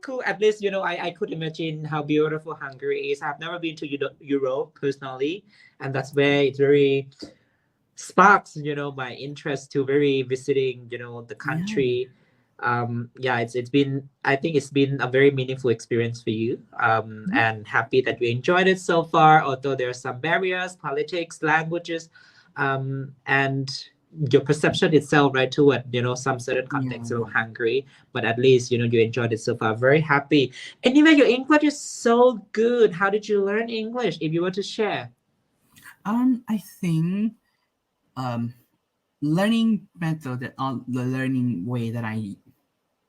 cool. At least, I could imagine how beautiful Hungary is. I've never been to Europe personally, and that's where it very sparks, my interest to very visiting, the Yeah. country. Yeah, it's been, I think it's been a very meaningful experience for you. Mhm. And happy that you enjoyed it so far, although there are some barriers, politics, languages, and your perception itself, right, toward, some certain context Yeah. of Hungary, but at least, you enjoyed it so far. Very happy. Anyway, your English is so good. How did you learn English? If you want to share. I think um learning method that the learning way that I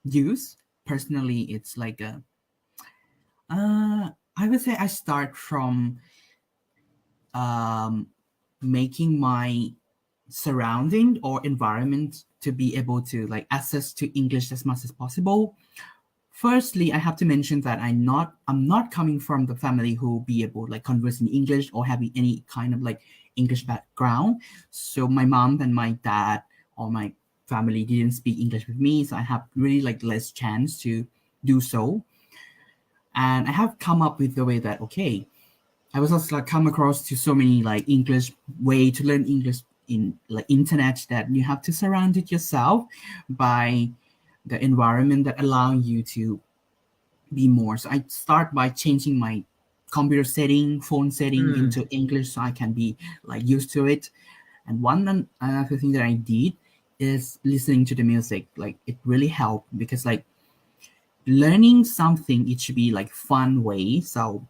use personally, it's like a I would say I start from um making my surrounding or environment to be able to like access to English as much as possible. Firstly, I have to mention that I'm not coming from the family who be able like converse in English or having any kind of like English background. So my mom and my dad or my family didn't speak English with me, so I have really like less chance to do so. And I have come up with the way that okay, I was also like come across to so many like English way to learn English in like internet that you have to surround it yourself by the environment that allow you to be more. So I start by changing my computer setting, phone setting Mm, into English so I can be like used to it. And another thing that I did is listening to the music. Like it really helped because like learning something, it should be like fun way. So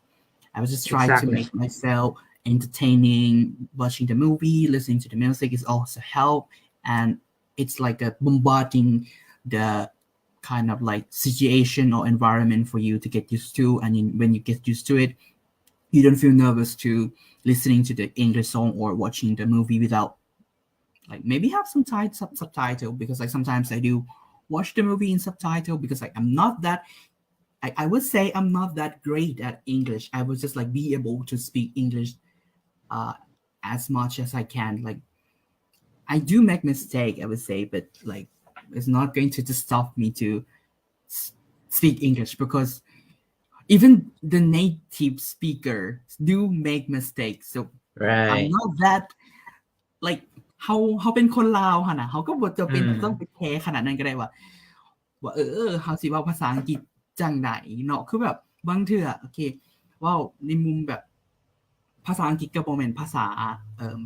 I was just trying to exactly. make myself entertaining, watching the movie, listening to the music is also help. And it's like a bombarding the kind of like situation or environment for you to get used to. And when you get used to it, you don't feel nervous to listening to the English song or watching the movie without like maybe have some subtitle because like sometimes I do watch the movie in subtitle because like I'm not that I would say I'm not that great at English. I would just like be able to speak English uh, as much as I can. Like I do make mistake, I would say, but like it's not going to just stop me to speak English because even the native speaker do make mistakes. So I'm Right. not that likeเขาเป็นคนลาวค่ะนะเขาก็บทจะเป็นต้องไป Mm. แคร์ขนาดนั้นก็ได้ว่าเขาสิเว่าภาษาอังกฤษจังไหนเนาะคือแบบบางเทื่อโอเคเว่าในมุมแบบภาษาอังกฤษก็บ่แม่นเอ่อ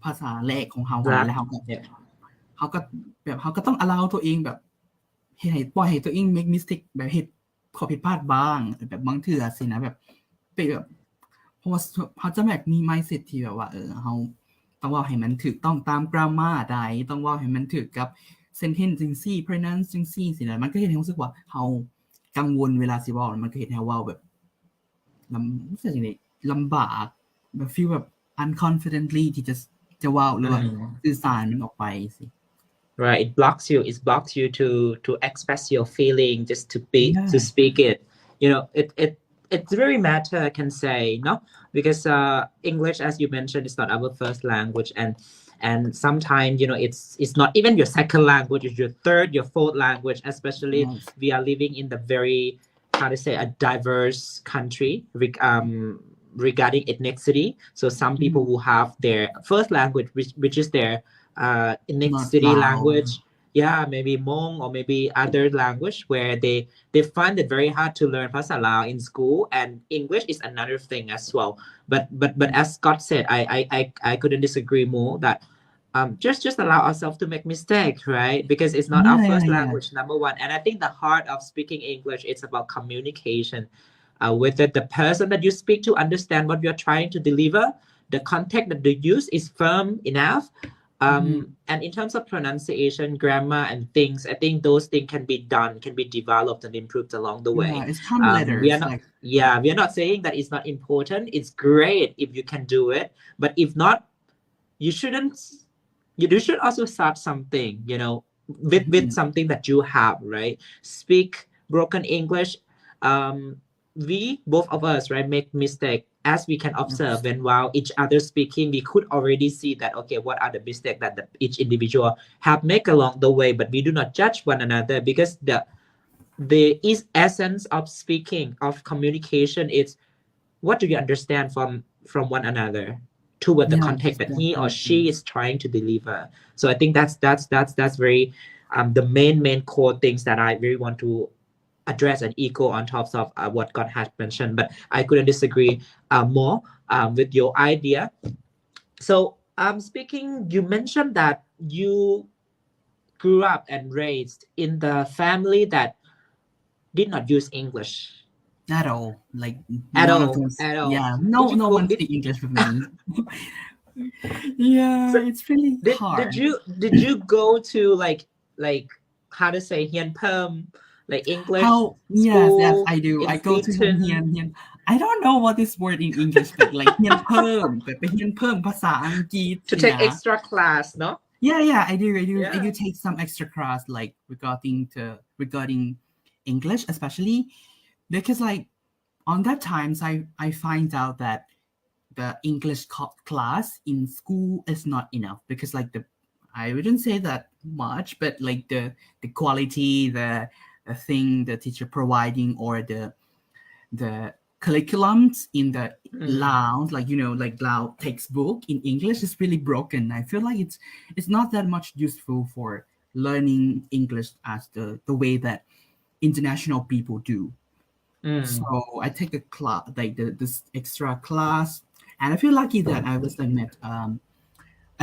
ภาษาแรกของเขาขนาดแล้ว Black. เขาก็Yeah. เขาก็แบบเขาก็ต้อง allow ตัวเองแบบเฮ็ดให้ปล่อยให้ตัวเอง make mistake แบบเฮ็ดข้อผิดพลาดบ้างแบบบางเทื่อสินะแบบไปแบบเพราะว่าเขาจะแบบมี mindset ที่แบบว่าเขาต้องเว้าให้มันถูกต้องตาม grammar ใดต้องเว้าให้มันถูกกับ sentence จังซี่ pronounce จังซี่สินะมันก็เฮ็ดให้รู้สึกว่าเรากังวลเวลาสิเว้ามันก็เฮ็ดให้เราเว้าแบบรู้สึกจังได๋ลำบากแบบ feel แบบ unconfidently ที่จะเว้าหรือว่าMm. สื่อสารมันออกไปสิ Right. It blocks you. It blocks you to express your feeling, just to Yeah. speak it. It's very matter, I can say, no, because English, as you mentioned, is not our first language, and sometimes it's not even your second language. It's your third, your fourth language. Especially Yes. we are living in the very, how to say, a diverse country regarding ethnicity. So some people Mhm. who have their first language, which is their Not ethnicity loud. language, yeah, maybe Hmong or maybe other language, where they find it very hard to learnภาษา Lao in school, and English is another thing as well. But as Scott said, I couldn't disagree more that just allow ourselves to make mistakes, right? Because it's not our Yeah, yeah, first yeah. language, number one. And I think the heart of speaking English is about communication. Whether the person that you speak to understand what you're trying to deliver, the context that you use is firm enough. Mhm. And in terms of pronunciation, grammar, and things, I think those things can be done, can be developed and improved along the Yeah, way. it's common We are letters, not, like yeah, we are not saying that it's not important. It's great if you can do it, but if not, you shouldn't. You should also start something, with mhm. something that you have, right? Speak broken English. We both of us, right, make mistake, as we can observe Yes. when while each other speaking, we could already see that okay, what are the mistakes that each individual have make along the way, but we do not judge one another because the is essence of speaking, of communication, is what do you understand from one another toward the Yes, context that he or definitely. she is trying to deliver. So I think that's very the main core things that I really want to address and echo on top of what God had mentioned. But I couldn't disagree more with your idea. So speaking, you mentioned that you grew up and raised in the family that did not use English At all. Like at none of all, those. at all. Yeah, Did no, you no go? one speak English with me. Yeah, So it's really did hard. you go to like how to say Hian Perm, like English How? Yes, yes, school I do. in I go to Seaton Hian. I don't know what this word in English, but like เฮียนเพิ่มแบบไปเฮียนเพิ่มภาษาอังกฤษ to สิ take นะ extra class, no? Yeah, yeah, I do Yeah. take some extra class like regarding English, especially because like on that times I find out that the English class in school is not enough because like the I wouldn't say that much, but like the quality, the thing the teacher providing or the curriculums in the Mm. Lao, like like Lao textbook in English is really broken. I feel like it's not that much useful for learning English as the way that international people do. So Mm. I take a class like this extra class, and I feel lucky that I was like met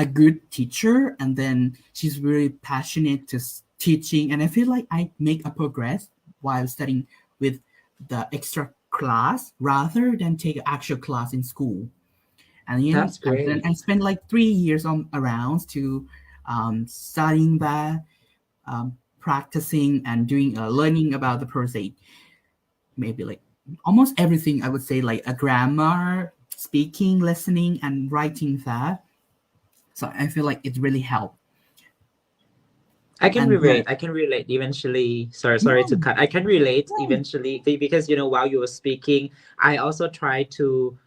a good teacher, and then she's very passionate to teaching, and I feel like I make a progress while studying with the extra class rather than take an actual class in school. That's And then great. I spent like 3 years on around to studying that, practicing and doing learning about the process. Maybe like almost everything I would say like a grammar, speaking, listening, and writing that. So I feel like it really helped. I can And relate. I can relate eventually. Sorry to yeah, cut. I can relate yeah. eventually because while you were speaking, I also tried to,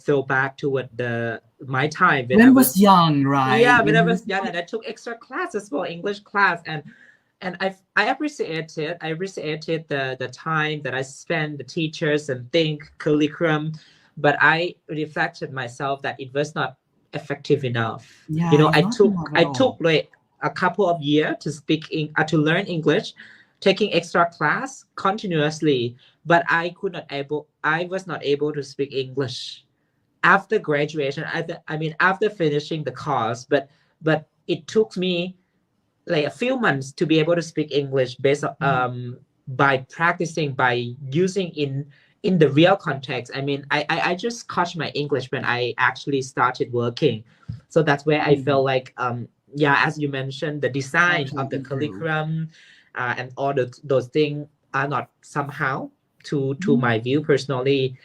throw back to what the my time when I When was was young, right? yeah, when When I he was was young and I took extra classes for English class and I appreciated the time that I spent the teachers and think curriculum, but I reflected myself that it was not effective enough. yeah, it's I not took enough at I took all. like a couple of years to to learn English, taking extra class continuously, but I was not able to speak English after graduation. I mean after finishing the course, but it took me like a few months to be able to speak English based on, Mhm. by practicing by using in the real context. I mean, I just caught my English when I actually started working, so that's where I felt Mm, like yeah, as you mentioned, the design of the definitely do. curriculum and all those things are not somehow to Mhm. my view personally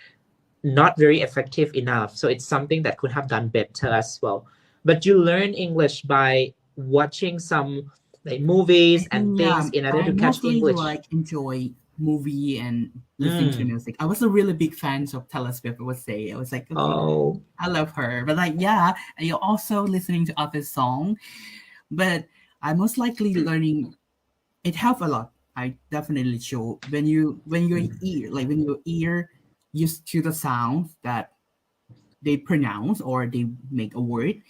not very effective enough. So it's something that could have done better as well. But you learn English by watching some like movies I and think yeah, things in order I to catch mostly English. like enjoy movie and listening to Mm. music. I was a really big fan of Taylor Swift. I would say I was like, okay, Oh. I love her, but like yeah, and you're also listening to other song. But I most likely learning it helped a lot. I definitely show when your ear like when your ear used to the sound that they pronounce or they make a word,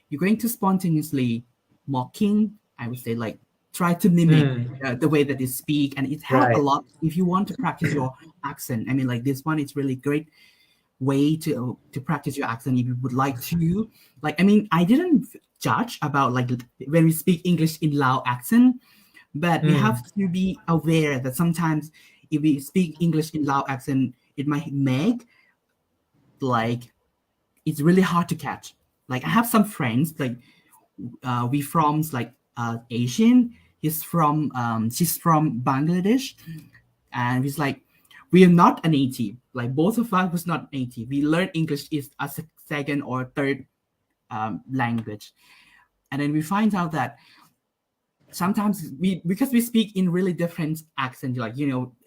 you're going to spontaneously mocking, I would say like try to mimic Mm. the way that they speak, and it helps a Right. lot if you want to practice your accent. I mean, like this one is really great way to practice your accent if you would like to. Like, I mean, I didn't judge about like when we speak English in Lao accent, but we Mm. have to be aware that sometimes if we speak English in Lao accent, it might make like it's really hard to catch. Like I have some friends like we from like Asian. She's from Bangladesh, and he's like we are not a native. Like both of us was not native. We learn English is as a second or third language, and then we find out that sometimes we because we speak in really different accents, like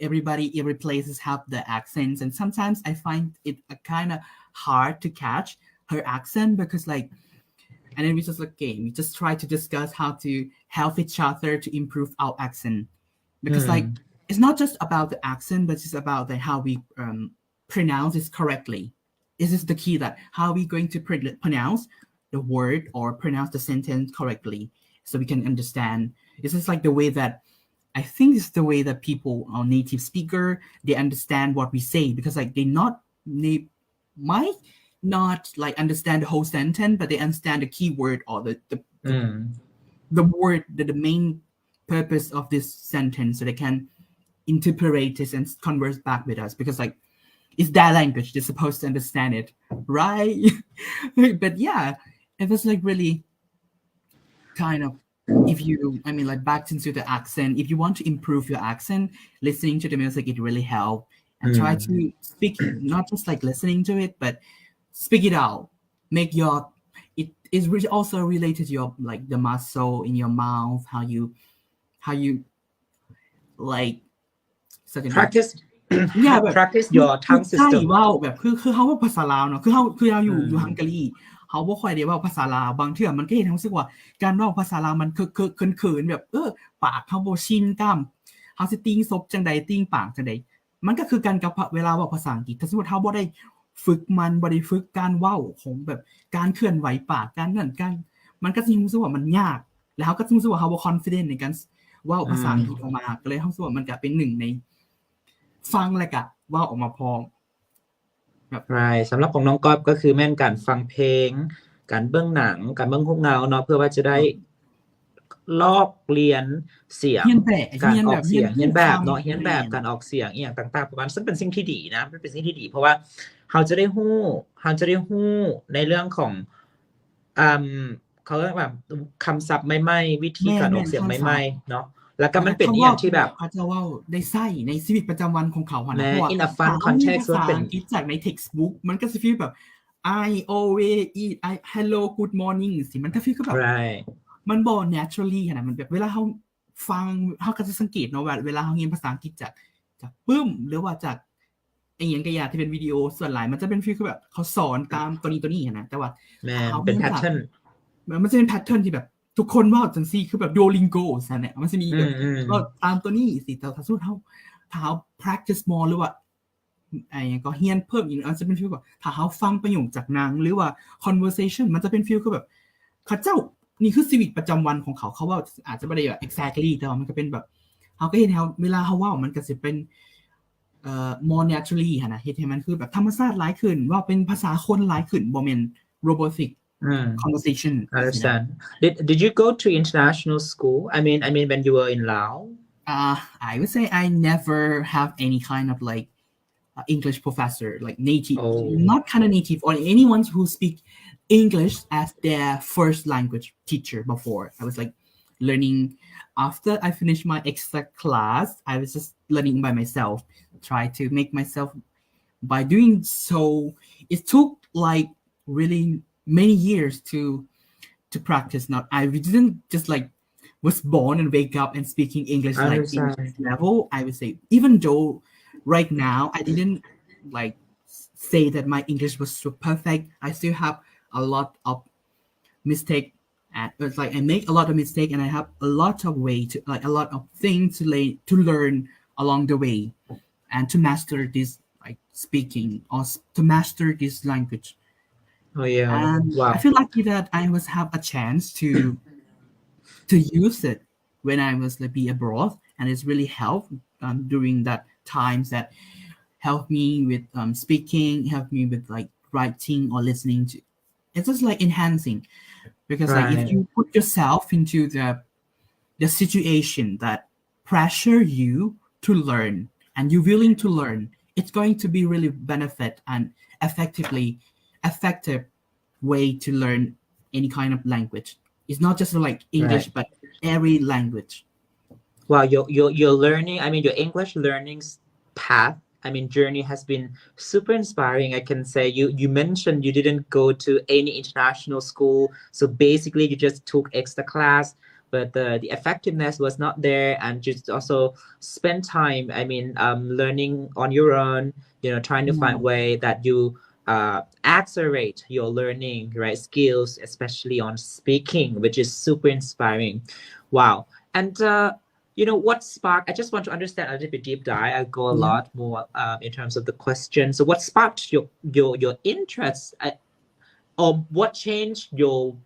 every places have the accents, and sometimes I find it kind of hard to catch her accent because like, and then we just like okay, we just try to discuss how to help each other to improve our accent because like Mm. it's not just about the accent, but it's about how we pronounce it correctly. This is the key, that how we going to pronounce the word or pronounce the sentence correctly, so we can understand. This is like the way that I think it's the way that people or native speaker, they understand what we say, because like they might not like understand the whole sentence, but they understand the keyword or the word, the main purpose of this sentence, so they can interpret it and converse back with us, because like it's their language, they're supposed to understand it, right? But yeah, it was like really kind of, if you, I mean, like back into the accent, if you want to improve your accent, listening to the music, it really help. And try to speak, not just like listening to it, but speak it out. Make your, it is really also related to your, like the muscle in your mouth, how you like certain practice เนี่ยแบบ practice คือ your คือ tongue ใช่ system เว้าแบบคือเขาเว้าภาษาลาวเนาะคือเราอยู่ฮังการีเขาบ่ค่อยได้เว้าภาษาลาวบางเทื่อมันก็เฮ็ดให้รู้สึกว่าการเว้าภาษาลาวมันเขินๆแบบปากเขาบ่ชินกับเฮาสิติงซบจังใดติงปากจังใดมันก็คือกันกับเวลาเว้าภาษาอังกฤษถ้าสมมุติเฮาบ่ได้ฝึกมันบ่ได้ฝึกการเว้าของแบบการเคลื่อนไหวปากการนั่นการมันก็สิรู้สึกว่ามันยากแล้วเฮาก็รู้สึกว่าเฮาบ่ confident ในการเว้าภาษาอังกฤษออกมาก็เลยเฮารู้สึกว่ามันก็เป็นหนึ่งในฟังแล้วก็เว้าออกมาพร้อมใช่สำหรับของน้องก๊อฟก็คือแม่นการฟังเพลงการเบื้องหนังการเบื้องพวกเงาเนาะเพื่อว่าจะได้ลอกเรียนเสียงการออกเสียงเฮียนแบบเนาะเฮียนแบบการออกเสียงอย่างต่างๆประมาณซึ่งเป็นสิ่งที่ดีนะเป็นสิ่งที่ดีเพราะว่าเราจะได้ฮู้ในเรื่องของเขาเรียกแบบคำศัพท์ใหม่ๆวิธีการออกเสียงใหม่ๆเนาะแล้วก็มันเป็นอย่างที่แบบเขาจะว่าได้ใส่ในชีวิตประจำวันของเขาเพราะว่า in a fun context ภาษาอังกฤษจากใน textbook มันก็จะฟีลแบบ I always eat I hello good morning สิมันก็ฟีลคือแบบมันบ่ naturally ขนาดมันแบบเวลาเขาฟังเขาก็จะสังเกตเนาะว่าเวลาเขาเรียนภาษาอังกฤษจากปึ้มหรือว่าจากไอ้อย่างกระยาที่เป็นวิดีโอส่วนหลายมันจะเป็นฟีลคือแบบเขาสอนตามตัวนี้นะแต่ว่าเป็น pattern มันจะเป็น pattern ที่แบบทุกคนว่าจังซี่คือแบบ Duolingo ซะเนี่ยมันจะมีแบบก็ตามตัวนี้สิแต่ถ้าสมมุติถ้า practice more หรือว่าไอ้ก็เรียนเพิ่มอีกอาจจะเป็นฟีลแบบถ้าเราฟังประโยคจากหนังหรือว่า conversation มันจะเป็นฟีลคือแบบเขาเจ้านี่คือชีวิตประจำวันของเขาว่าอาจจะไม่ได้แบบ exactly แต่ว่ามันก็เป็นแบบเขาก็เห็นเวลาเขาว่ามันก็จะเป็นmore naturally นะเฮ็ดให้มันคือแบบธรรมชาติหลายขึ้นว่าเป็นภาษาคนหลายขึ้นบ่แม่น robotic conversation. Understand. Did you go to international school? I mean when you were in Laos? I would say I never have any kind of like English professor, like native, not kind of native, or anyone who speak English as their first language teacher before. I was like learning after I finished my extra class. I was just learning by myself, try to make myself. By doing so, it took like really many years to practice. Not I didn't just like was born and wake up and speaking English like English level. I would say even though right now I didn't like say that my English was so perfect, I still have a lot of mistake. And it's like I make a lot of mistake and I have a lot of way to like a lot of things to learn along the way and to master this like speaking or to master this language. Oh yeah. And wow. I feel lucky that I was have a chance to use it when I was like be abroad, and it's really helped during that times that helped me with speaking, helped me with like writing or listening to. It's just like enhancing because like if you put yourself into the situation that pressure you to learn and you're willing to learn, it's going to be really benefit and effective way to learn any kind of language. It's not just like English, but every language. Wow, your learning, I mean your English learning path, I mean journey has been super inspiring. I can say you mentioned you didn't go to any international school, so basically you just took extra class, but the effectiveness was not there, and just also spend time, I mean learning on your own, trying to find way that you accelerate your learning, right, skills, especially on speaking, which is super inspiring. Wow. And what sparked? I just want to understand a little bit deep dive. I'll go a Yeah. lot more in terms of the question. So, what sparked your interest, or what changed your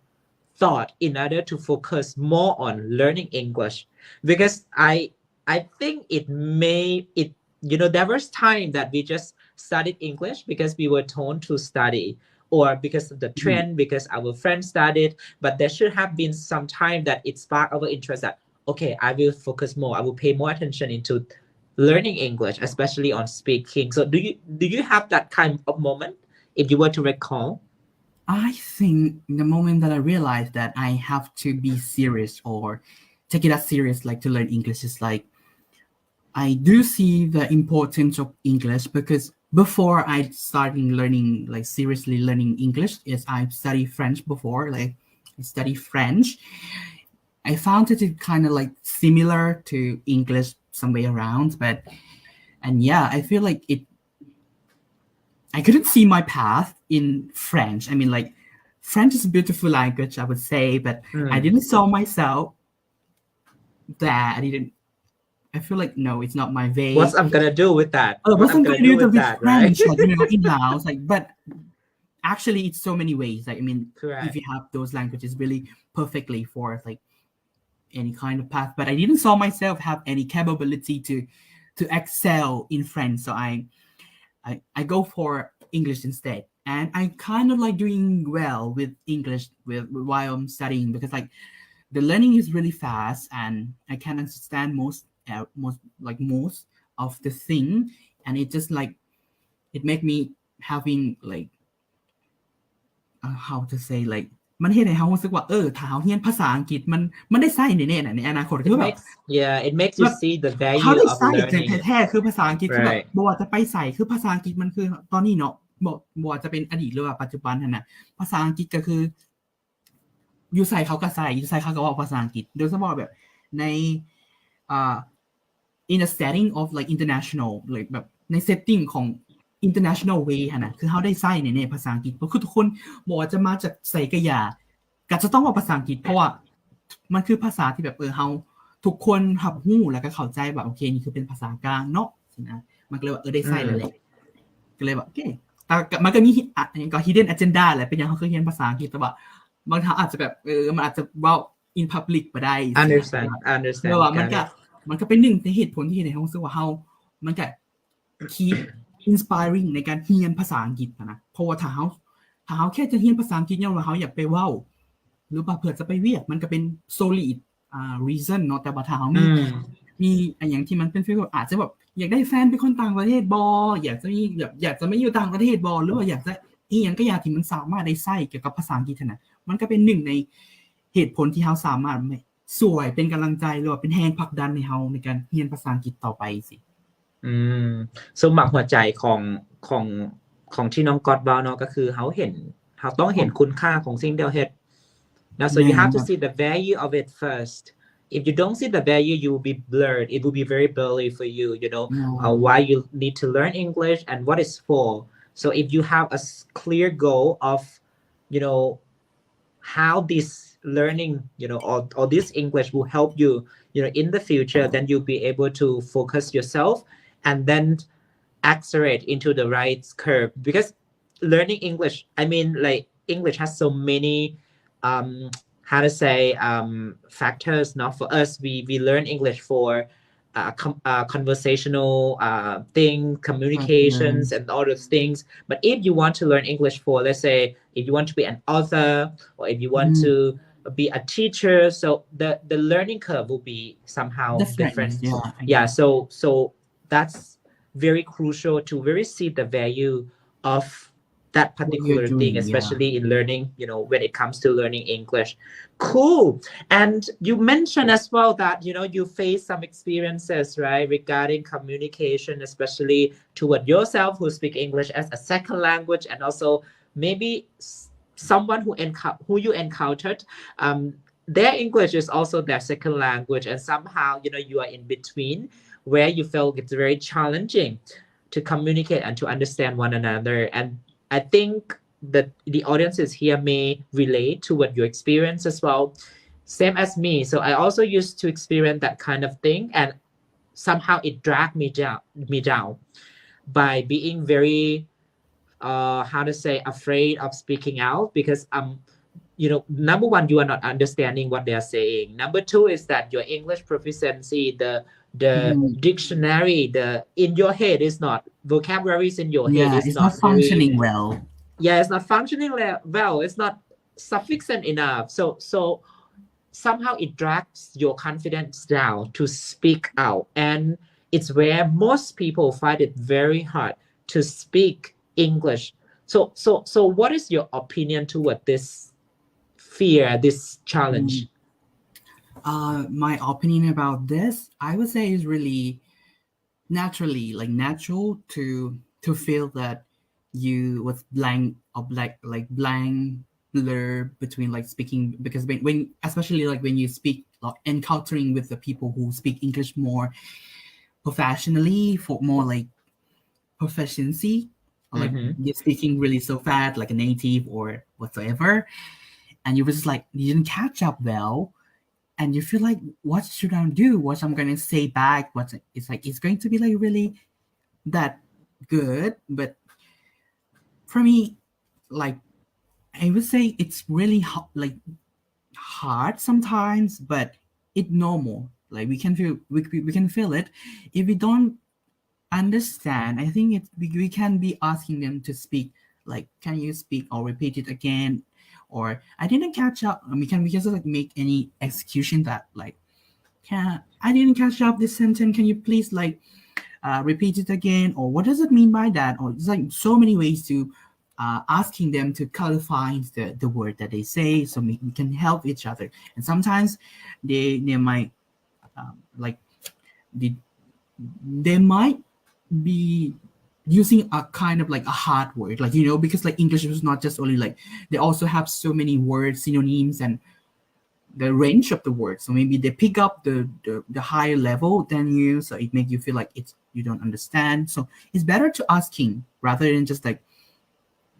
thought in order to focus more on learning English? Because I think there was time that we just studied English because we were told to study, or because of the Mhm. trend, because our friends studied. But there should have been some time that it sparked our interest that, okay, I will focus more, I will pay more attention into learning English, especially on speaking. So do you have that kind of moment, if you were to recall? I think the moment that I realized that I have to be serious or take it as serious, like to learn English, is like I do see the importance of English because before I started learning, like seriously learning English, is I studied French before, like I studied French. I found it kind of like similar to English some way around, but and yeah, I feel like I couldn't see my path in French. I mean, like French is a beautiful language, I would say, but I Mm. didn't saw myself there. I didn't. I feel like no, it's not my What's way. I'm gonna do with that? What What's I'm I'm gonna gonna do do with with that, right? French, like in house, like but actually it's so many ways. Like I mean, if Correct. you have those languages really perfectly for like any kind of path, but I didn't saw myself have any capability to excel in French, so I go for English instead. And I kind of like doing well with English while I'm studying because like the learning is really fast and I can understand most of the thing, and it just like it make me having like how to say like มันเฮ็ดให้เรารู้สึกว่าถ้าเราเรียนภาษาอังกฤษมันได้ใช้แน่ๆนะในอนาคตคืItอแบบ makes yeah, it makes youแบบ see the เขา value ได้ of ใส่แต่ learning. แท้ๆคือภาษาอังกฤษคือแบบ Right. บ่ว่าจะไปใส่คือภาษาอังกฤษมันคือตอนนี้เนาะบ่ว่าจะเป็นอดีตหรือว่าปัจจุบันหั่นน่ะภาษาอังกฤษก็คืออยู่ใส่เขาก็ใส่อยู่ใส่เขาก็เว้าภาษาอังกฤษโดยเฉพาะแบบในอ่า in a setting of like international like แบบใน setting ของ international way หั่นน่ะคือเขาได้ใส่ในภาษาอังกฤษเพราะคือทุกคนบ่ว่าจะมาจากไสก็อย่าก็จะต้องเว้าภาษาอังกฤษเพราะว่ามันคือภาษาที่แบบเราทุกคนรับรู้แล้วก็เข้าใจว่าโอเคนี่คือเป็นภาษากลางเนาะสินะมันก็เลยว่าได้ใส่แล้วแหละก็เลยแบบโอเคแต่มันก็มีอย่างก็ hidden agenda แหละเป็นอย่างเขาคือเรียนภาษาอังกฤษแต่ว่าบางครั้งอาจจะแบบมันอาจจะเว้า in public บ่ได้สินะ Understand. แต่ว่า Got it. มันก็เป็นหนึ่งในเหตุผลที่เฮ็ดให้เรารู้สึกว่ามันก็ keep inspiring ในการเรียนภาษาอังกฤษนะเพราะว่าถ้าเราแค่จะเรียนภาษาอังกฤษเนี่ยว่าเราอยากไปเว้าหรือว่าเพื่อจะไปเวียกมันก็เป็น solid reason เนาะแต่ว่าถ้าเรามีอย่างที่มันเป็นฟีลอาจจะแบบอยากได้แฟนเป็นคนต่างประเทศบ่อยากจะมีแบบอยากจะไม่อยู่ต่างประเทศบ่หรือว่าอยากจะอีหยังก็อย่างที่มันสามารถได้ใช้เกี่ยวกับภาษาอังกฤษน่ะมันก็เป็นหนึ่งในเหตุผลที่เราสามารถสวยเป็นกำลังใจหรือว่าเป็นแรงผลักดันให้เราในการเรียนภาษาอังกฤษต่อไปสิสมบัติหัวใจของที่น้องก๊อตเว้าเนาะก็คือเขาต้องเห็นคุณค่าของสิ่งที่เราเฮ็ด Now, so you have to see the value of it first. If you don't see the value, you will be blurred. It will be very blurry for you, why you need to learn English and what it's for. So if you have a clear goal of, how this learning, or this English will help you, in the future, then you'll be able to focus yourself and then accelerate into the right curve. Because learning English, I mean, like English has so many how to say factors. Not for us, we learn English for conversational thing, communications, and all those things. But if you want to learn English for, let's say, if you want to be an author, or if you want to be a teacher, so the learning curve will be somehow different. So that's very crucial to really see the value of that particular thing, especially in learning, when it comes to learning English. Cool. And you mentioned as well that, you face some experiences, right, regarding communication, especially toward yourself who speak English as a second language, and also maybe someone who you encountered, their English is also their second language, and somehow, you are in between, where you felt it's very challenging to communicate and to understand one another. And I think that the audiences here may relate to what your experience as well. Same as me. So I also used to experience that kind of thing, and somehow it dragged me down by being very how to say afraid of speaking out because number one, you are not understanding what they are saying. Number two is that your English proficiency, the Mhm. dictionary, the in your head is not vocabularies in your head Yeah, is it's not not very, functioning well. yeah, it's not functioning well. It's not sufficient enough. So somehow it drags your confidence down to speak out, and it's where most people find it very hard to speak English. So what is your opinion toward this fear, this Mm. challenge? My opinion about this, I would say, is really naturally, like natural to feel that you was blank or like blank blur between like speaking, because when especially like when you speak, like encountering with the people who speak English more professionally, for more like proficiency, or like Mm-hmm. you're speaking really so fast like a native or whatsoever, and you was just like you didn't catch up well, and you feel like what should I do, what I'm gonna say back, what it's like it's going to be like really that good. But for me, like I would say it's really like hard sometimes, but it's normal. Like we can feel it. If we don't understand, I think we can be asking them to speak, like can you speak or repeat it again, or I didn't catch up. And we can just like make any execution that like, can I didn't catch up this sentence, can you please like repeat it again, or what does it mean by that, or it's like so many ways to asking them to clarify the word that they say, so we can help each other. And sometimes they might like they, they might be using a kind of like a hard word, like because like English is not just only like, they also have so many words, synonyms, and the range of the words. So maybe they pick up the higher level than you, so it make you feel like it's you don't understand. So it's better to asking rather than just like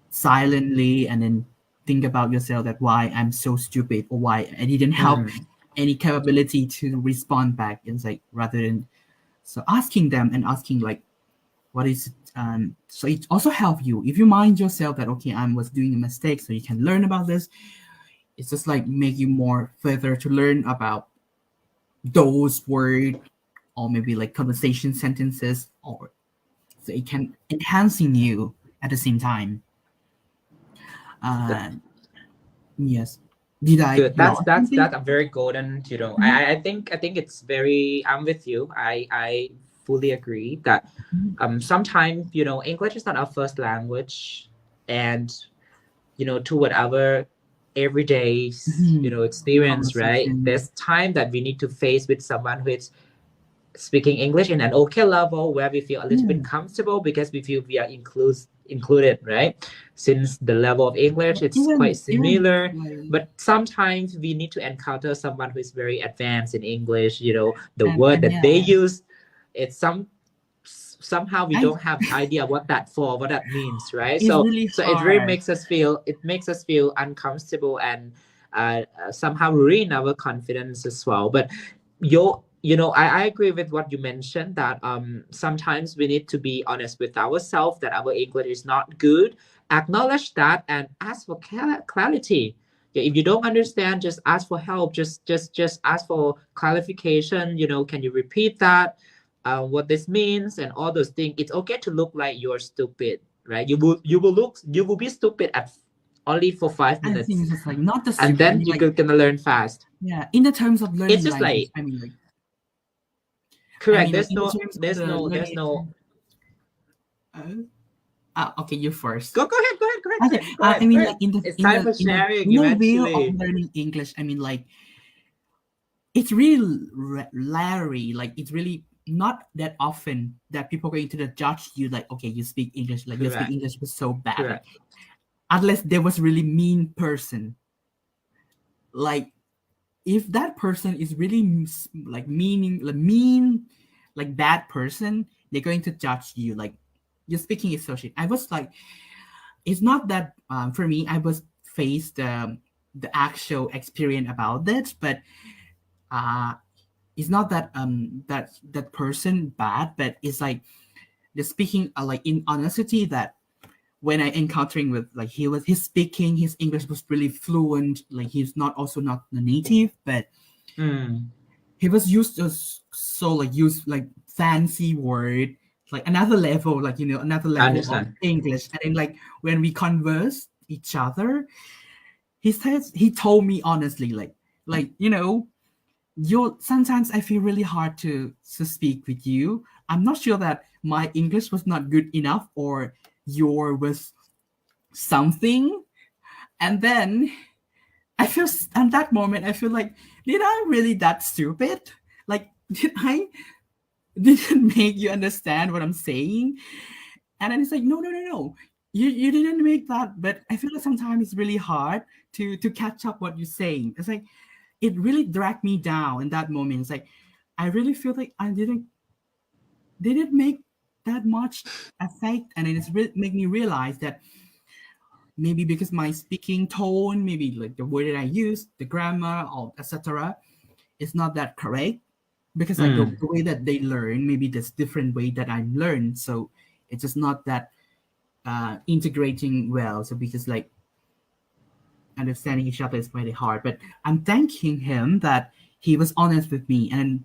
silently and then think about yourself that why I'm so stupid or why I didn't help Mm. any capability to respond back. It's like rather than so asking them and asking like what is so it also help you if you mind yourself that okay, I was doing a mistake, so you can learn about this. It's just like make you more further to learn about those words, or maybe like conversation sentences, or so it can enhancing you at the same time. uh yes, did I Good. That's lost that's something? that's a very golden. Mhm. I think it's very. I'm with you. I fully agree that sometimes English is not our first language, and toward our everyday Mhm. experience, right? Conversation. There's time that we need to face with someone who is speaking English in an okay level where we feel a little Yeah. bit comfortable because we feel we are included, right? Since the level of English But it's quite even similar, like but sometimes we need to encounter someone who is very advanced in English. The word and that yeah, they use, it's somehow we I don't have idea what that means, right? it's so really so it really hard. makes us feel uncomfortable and somehow ruin our confidence as well. But I agree with what you mentioned that sometimes we need to be honest with ourselves that our English is not good, acknowledge that and ask for clarity. Yeah, if you don't understand, just ask for help, just ask for clarification. Can you repeat that, what this means and all those things. It's okay to look like you're stupid, right? You will be stupid at only for five I think minutes it's just like not the and stupid. I then mean, you're like gonna learn fast. yeah, in the terms of It's learning just language. like I mean, like correct. There's in the no terms of there's the no there's learning. no Uh, okay, you first. go ahead, Okay, go ahead, I go mean, ahead. like in the It's in time the for in the sharing in the wheel of eventually. learning English. I mean, like it's really rarely, like it's really not that often that people are going to judge you like, okay, you speak English, like your speak Correct. English was so bad, like Correct. unless there was really mean person. Like if that person is really like mean, like bad person, they're going to judge you like your speaking is so shit. I was like, it's not that for me. I was faced the actual experience about it, but uh it's not that that person bad, but it's like the speaking like in honesty that when I encountering with like he's speaking his English was really fluent, like he's not also not the native, but Mm, he was used to so like use like fancy word, like another level, like another I level of understand. English. And then like when we converse each other, he told me honestly, like you sometimes I feel really hard to speak with you. I'm not sure that my English was not good enough or your was something. And then I feel at that moment I feel like, did I really that stupid? Like did I didn't make you understand what I'm saying? And then it's like, no, no, no, no. You didn't make that, but I feel like sometimes it's really hard to catch up what you're saying. It's like it really dragged me down in that moment. It's like I really feel like I didn't make that much effect, and it's really make me realize that maybe because my speaking tone, maybe like the word that I use, the grammar, or etc., is not that correct. Because like Mm, the way that they learn, maybe there's different way that I learn, so it's just not that integrating well. So because like understanding each other is very hard. But I'm thanking him that he was honest with me and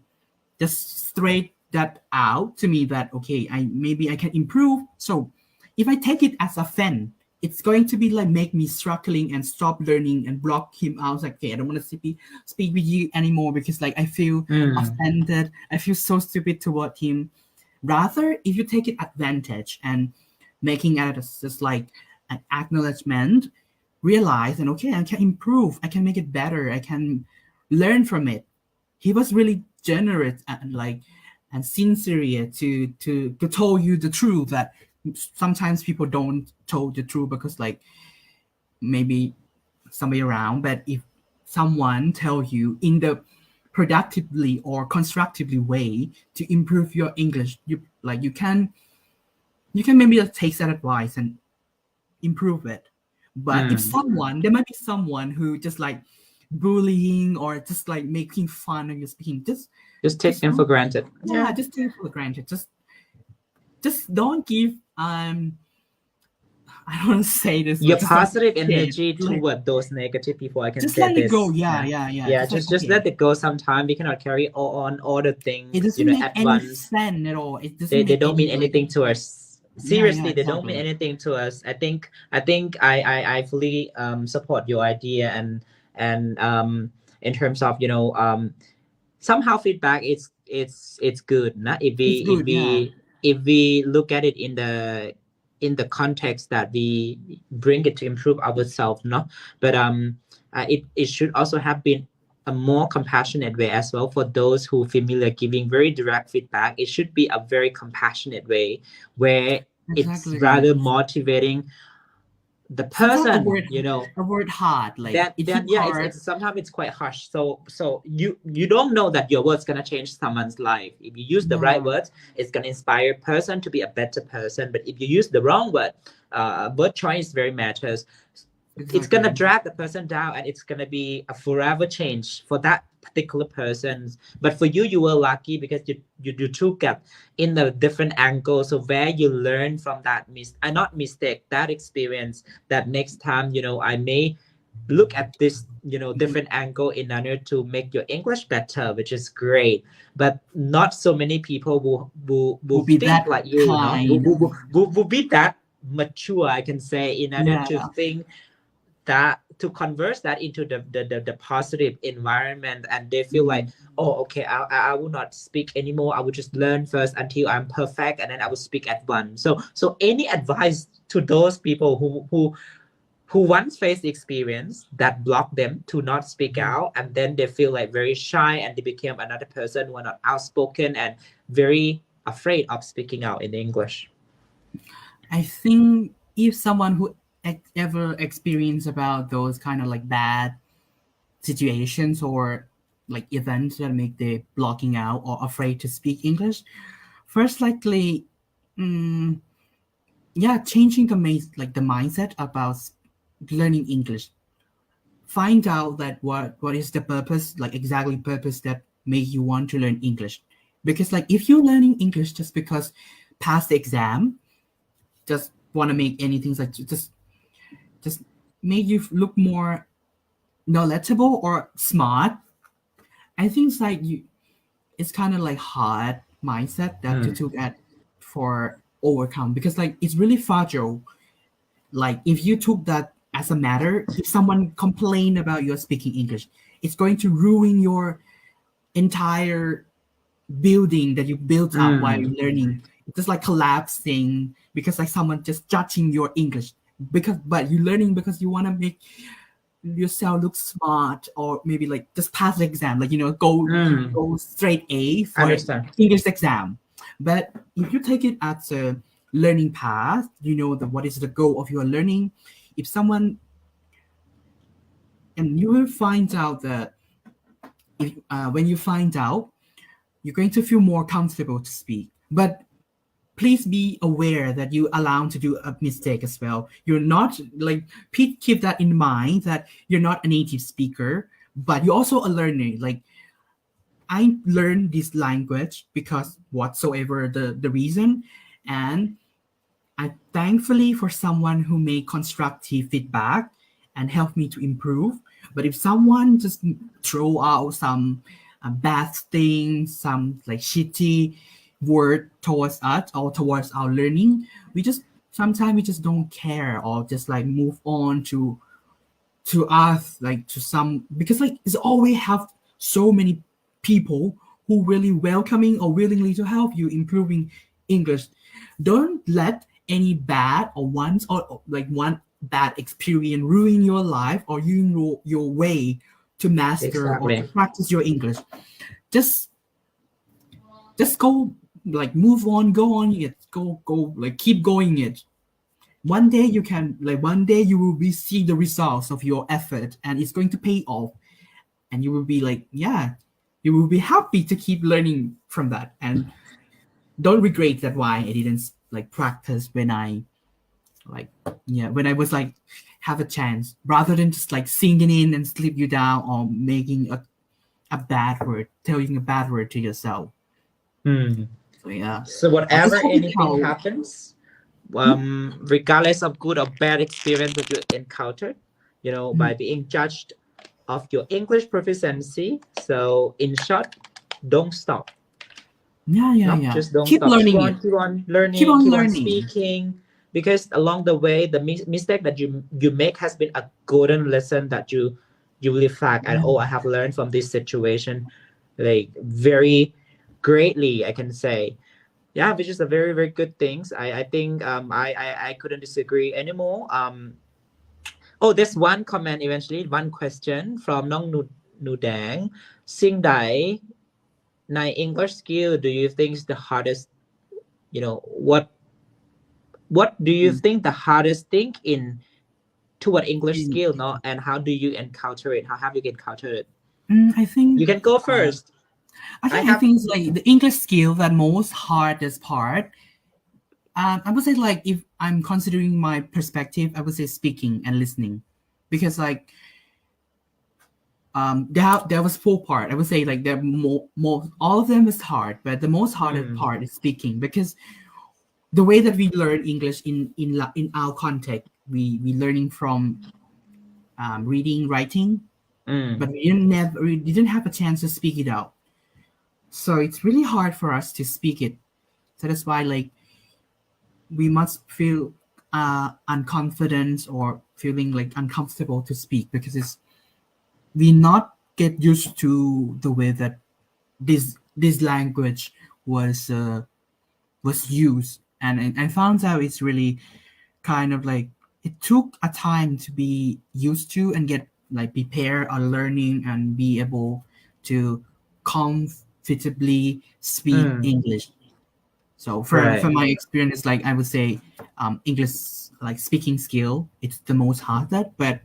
just straight that out to me that okay, I can improve. So if I take it as a fan, it's going to be like make me struggling and stop learning and block him out. It's like okay, I don't want to speak with you anymore because like I feel mm, offended. I feel so stupid toward him. Rather, if you take it advantage and making it as just like an acknowledgement, realize and okay, I can improve, I can make it better, I can learn from it. He was really generous and like and sincere to tell you the truth that sometimes people don't tell the truth because like maybe somebody around, but if someone tell you in the productively or constructively way to improve your English, you can maybe just take that advice and improve it. But if mm. someone, there might be someone who just like bullying or just like making fun of your speaking, Just take just them for don't, granted. yeah, Yeah. just take it for granted. Just don't give I don't want to say this, Your but just don't positive give shit. energy Like toward those negative people, I can just say let it go. this. Yeah, Yeah. yeah, yeah. Yeah, Just like just okay. let it go sometime. We cannot carry on all the It things, doesn't make at any once. sense at all. It doesn't They make don't mean any like anything to us. yeah, yeah, Seriously, they don't mean exactly. anything to us. I think I fully support your idea, and in terms of somehow feedback, it's good, nah? if It's we if good, yeah. we if we look at it in the context that we bring it to improve ourselves, no. But it should also have been a more compassionate way as well for those who familiar giving very direct feedback. It should be a very compassionate way where it's Exactly. rather motivating the Sometimes person, a word hard, like that it hit that yeah, hard. it's sometimes it's quite harsh. So you don't know that your words gonna change someone's life. If you use the right Yeah, words, it's gonna inspire a person to be a better person. But if you use the wrong word choice very matters. It's gonna exactly. drag the person down, and it's gonna be a forever change for that particular person. But for you, you were lucky because you took it in a different angle. So where you learn from that not mistake, that experience, that next time, I may look at this, different angle in order to make your English better, which is great. But not so many people will Will be think that like you, no, will, kind. will, will, will will be that mature, I can say, in order Yeah, to think that, to convert that into the positive environment, and they feel like, mhm. oh, okay, I will not speak anymore. I will just learn first until I'm perfect, and then I will speak at once. So any advice to those people who once faced the experience that blocked them to not speak out, and then they feel like very shy, and they became another person who are not outspoken and very afraid of speaking out in English. I think if someone who ever experienced about those kind of like bad situations or like events that make the blocking out or afraid to speak English, first likely, mm, yeah, changing the mindset about learning English find out that what is the purpose, like exactly purpose that make you want to learn English. Because like if you're learning English just because pass the exam, just want to make anything like just make you look more knowledgeable or smart, I think it's like you, it's kind of like hard mindset that to Mm. took at for overcome, because like it's really fragile. Like if you took that as a matter, if someone complain about your speaking English, it's going to ruin your entire building that you built up while Mm. learning. It's just like collapsing because like someone just judging your English, because but you learning because you want to make yourself look smart, or maybe like just pass the exam, like Mm. go straight A for Understand. English exam. But if you take it as a learning path, what is the goal of your learning. If someone, and you will find out that if when you find out, you're going to feel more comfortable to speak. But please be aware that you allowed to do a mistake as well. You're not like, keep that in mind, that you're not a native speaker, but you're also a learner. Like I learned this language because whatsoever the reason, and I thankfully for someone who made constructive feedback and helped me to improve. But if someone just throw out some bad things, some like shitty word towards us or towards our learning, we just sometimes we just don't care, or just like move on to us, like to some, because like it's always have so many people who really welcoming or willingly to help you improving English. Don't let any bad or once or like one bad experience ruin your life or ruin your way to master or to Exactly. practice your English. just just go, like move on, go on it, go like keep going it. One day you can, like one day you will be see the results of your effort, and it's going to pay off, and you will be like, yeah, you will be happy to keep learning from that, and don't regret that why I didn't like practice when I like, yeah, when I was like have a chance, rather than just like singing in and slip you down, or making a bad word, telling a bad word to yourself. Mm. So yeah, So I just whatever hope it anything helps. happens, regardless of good or bad experience that you encountered, by Mhm. being judged of your English proficiency. So in short, don't stop. Yeah, yeah, No, yeah. just don't Keep stop. learning it. Keep on Keep learning, on keep on learning. speaking, because along the way, the mistake that you make has been a golden lesson that you will reflect, and oh, I have learned from this situation, like very greatly, I can say. Yeah, which is a very very good things. I think I couldn't disagree anymore. Oh, there's one comment eventually, one question from Nong Nudang. Sing Dai, Nai English skill, do you think is the hardest? What do you Mm. think the hardest thing in toward English In- skill, no? And how do you encounter it? How have you encountered it? I think You can go uh, first. I I have. think it's like the English skill that most hardest part. I would say like if I'm considering my perspective, I would say speaking and listening, because like there was four part. I would say like there more all of them is hard, but the most hardest Mm, part is speaking, because the way that we learn English in our context, we learning from reading, writing, mm, but we didn't have a chance to speak it out. So it's really hard for us to speak it. So that's why like we must feel unconfident or feeling like uncomfortable to speak, because it's we not get used to the way that this language was used, and I found out it's really kind of like it took a time to be used to and get like prepare on learning and be able to comfortably speak mm. English. So for Right. my experience, like I would say, English like speaking skill, it's the most hardest, but